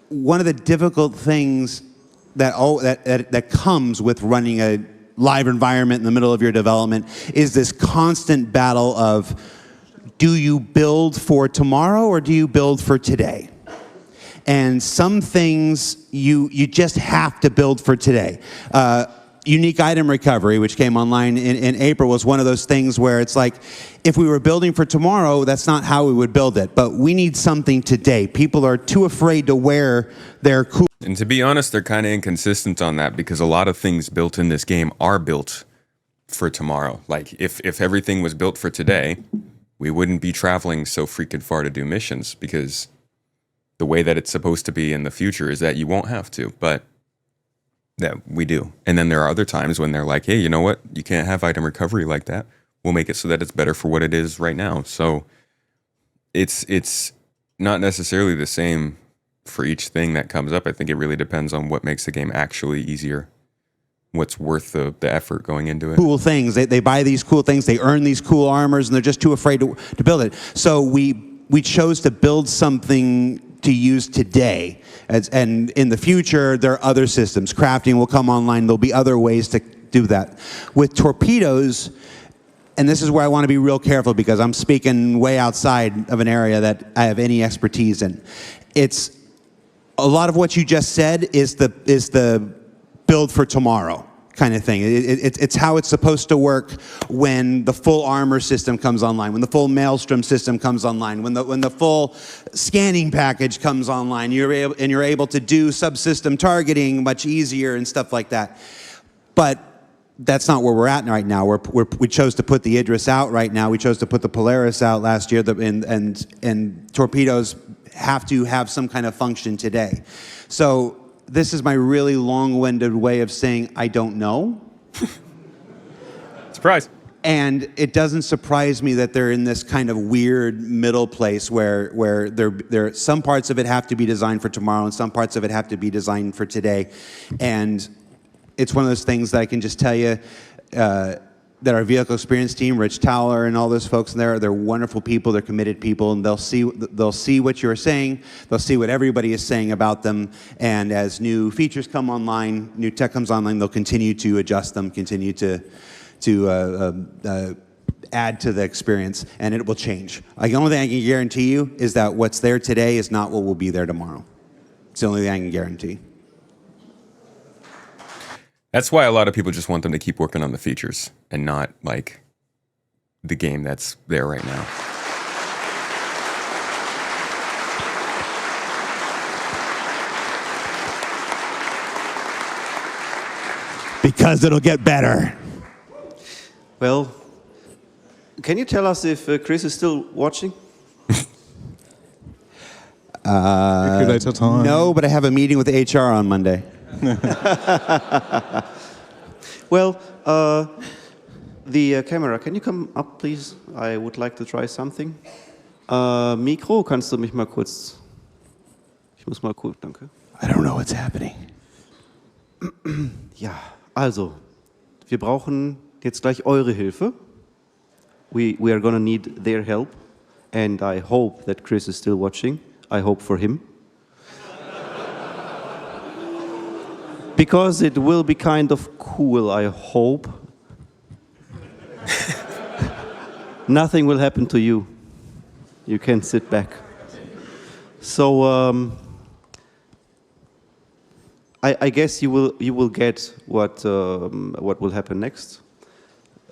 [SPEAKER 2] one of the difficult things that comes with running a live environment in the middle of your development is this constant battle of, do you build for tomorrow or do you build for today? And some things you just have to build for today. Unique item recovery, which came online in April, was one of those things where it's like, if we were building for tomorrow, that's not how we would build it. But we need something today. People are too afraid to wear their cool.
[SPEAKER 1] And to be honest, they're kind of inconsistent on that, because a lot of things built in this game are built for tomorrow. Like, if everything was built for today, we wouldn't be traveling so freaking far to do missions, because the way that it's supposed to be in the future is that you won't have to, but that we do. And then there are other times when they're like, hey, you know what? You can't have item recovery like that. We'll make it so that it's better for what it is right now. So it's not necessarily the same for each thing that comes up. I think it really depends on what makes the game actually easier, what's worth the effort going into it.
[SPEAKER 2] Cool things. They buy these cool things. They earn these cool armors, and they're just too afraid to build it. So we chose to build something to use today. And in the future, there are other systems. Crafting will come online. There'll be other ways to do that. With Torpedoes, and this is where I want to be real careful because I'm speaking way outside of an area that I have any expertise in. It's a lot of what you just said is the build for tomorrow kind of thing. It's how it's supposed to work when the full armor system comes online, when the full Maelstrom system comes online, when the full scanning package comes online. You're able to do subsystem targeting much easier and stuff like that. But that's not where we're at right now. We chose to put the Idris out right now. We chose to put the Polaris out last year, and Torpedoes have to have some kind of function today. So this is my really long-winded way of saying I don't know.
[SPEAKER 1] Surprise.
[SPEAKER 2] And it doesn't surprise me that they're in this kind of weird middle place where there some parts of it have to be designed for tomorrow and some parts of it have to be designed for today. And it's one of those things that I can just tell you that our vehicle experience team, Rich Towler and all those folks in there, they're wonderful people, they're committed people, and they'll see what you're saying, they'll see what everybody is saying about them, and as new features come online, new tech comes online, they'll continue to adjust them, continue to add to the experience, and it will change. Like, the only thing I can guarantee you is that what's there today is not what will be there tomorrow. It's the only thing I can guarantee.
[SPEAKER 1] That's why a lot of people just want them to keep working on the features and not like the game that's there right now.
[SPEAKER 2] Because it'll get better.
[SPEAKER 4] Well, can you tell us if Chris is still watching?
[SPEAKER 3] Calculator time.
[SPEAKER 2] No, but I have a meeting with HR on Monday.
[SPEAKER 4] Well, the camera, can you come up, please? I would like to try something. Mikro, kannst du mich mal kurz... Ich muss mal kurz, danke.
[SPEAKER 2] I don't know what's happening.
[SPEAKER 4] Ja, also, wir brauchen jetzt gleich eure Hilfe. We are gonna need their help. And I hope that Chris is still watching. I hope for him. Because it will be kind of cool, I hope. Nothing will happen to you. You can sit back. So I guess you will get what will happen next.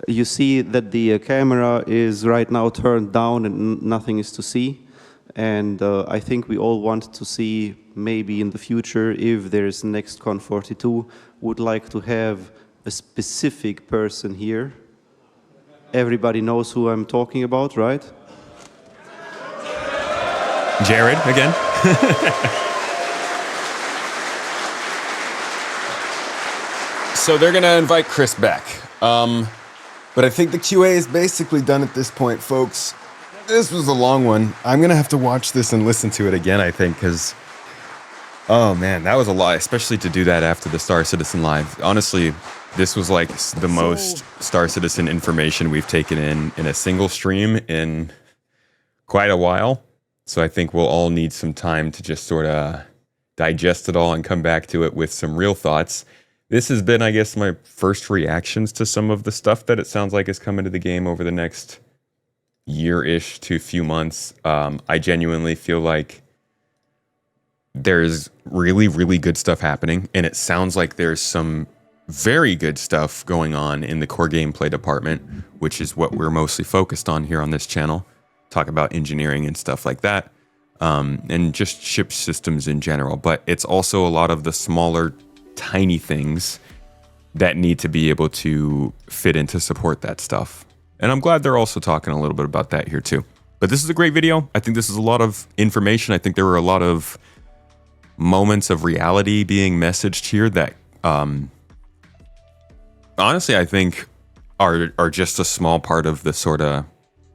[SPEAKER 4] You see that the camera is right now turned down and nothing is to see. And I think we all want to see, maybe in the future, if there's next Con42, would like to have a specific person here. Everybody knows who I'm talking about, right?
[SPEAKER 1] Jared, again. So they're going to invite Chris back. But I think the QA is basically done at this point, folks. This was a long one. I'm going to have to watch this and listen to it again, I think, because, oh man, that was a lot, especially to do that after the Star Citizen Live. Honestly, this was like the most Star Citizen information we've taken in a single stream in quite a while. So I think we'll all need some time to just sort of digest it all and come back to it with some real thoughts. This has been, I guess, my first reactions to some of the stuff that it sounds like is coming to the game over the next year-ish to a few months. I genuinely feel like there's really, really good stuff happening, and it sounds like there's some very good stuff going on in the core gameplay department, which is what we're mostly focused on here on this channel. Talk about engineering and stuff like that, and just ship systems in general. But it's also a lot of the smaller, tiny things that need to be able to fit in to support that stuff. And I'm glad they're also talking a little bit about that here too. But this is a great video. I think this is a lot of information. I think there were a lot of moments of reality being messaged here that honestly I think are just a small part of the sort of,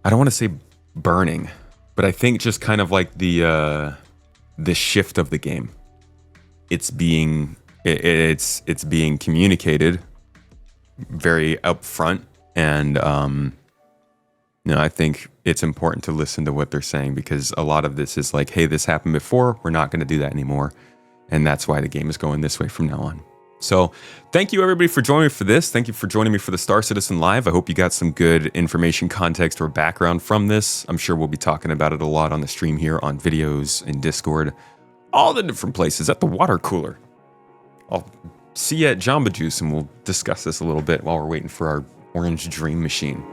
[SPEAKER 1] I don't want to say burning, but I think just kind of like the shift of the game. It's being communicated very upfront, and I think it's important to listen to what they're saying, because a lot of this is like, hey, this happened before, we're not going to do that anymore, and that's why the game is going this way from now on. So thank you everybody for joining me for this. Thank you for joining me for the Star Citizen Live. I hope you got some good information, context, or background from this. I'm sure we'll be talking about it a lot on the stream here, on videos, in Discord, all the different places, at the water cooler. I'll see you at Jamba Juice, and we'll discuss this a little bit while we're waiting for our orange dream machine.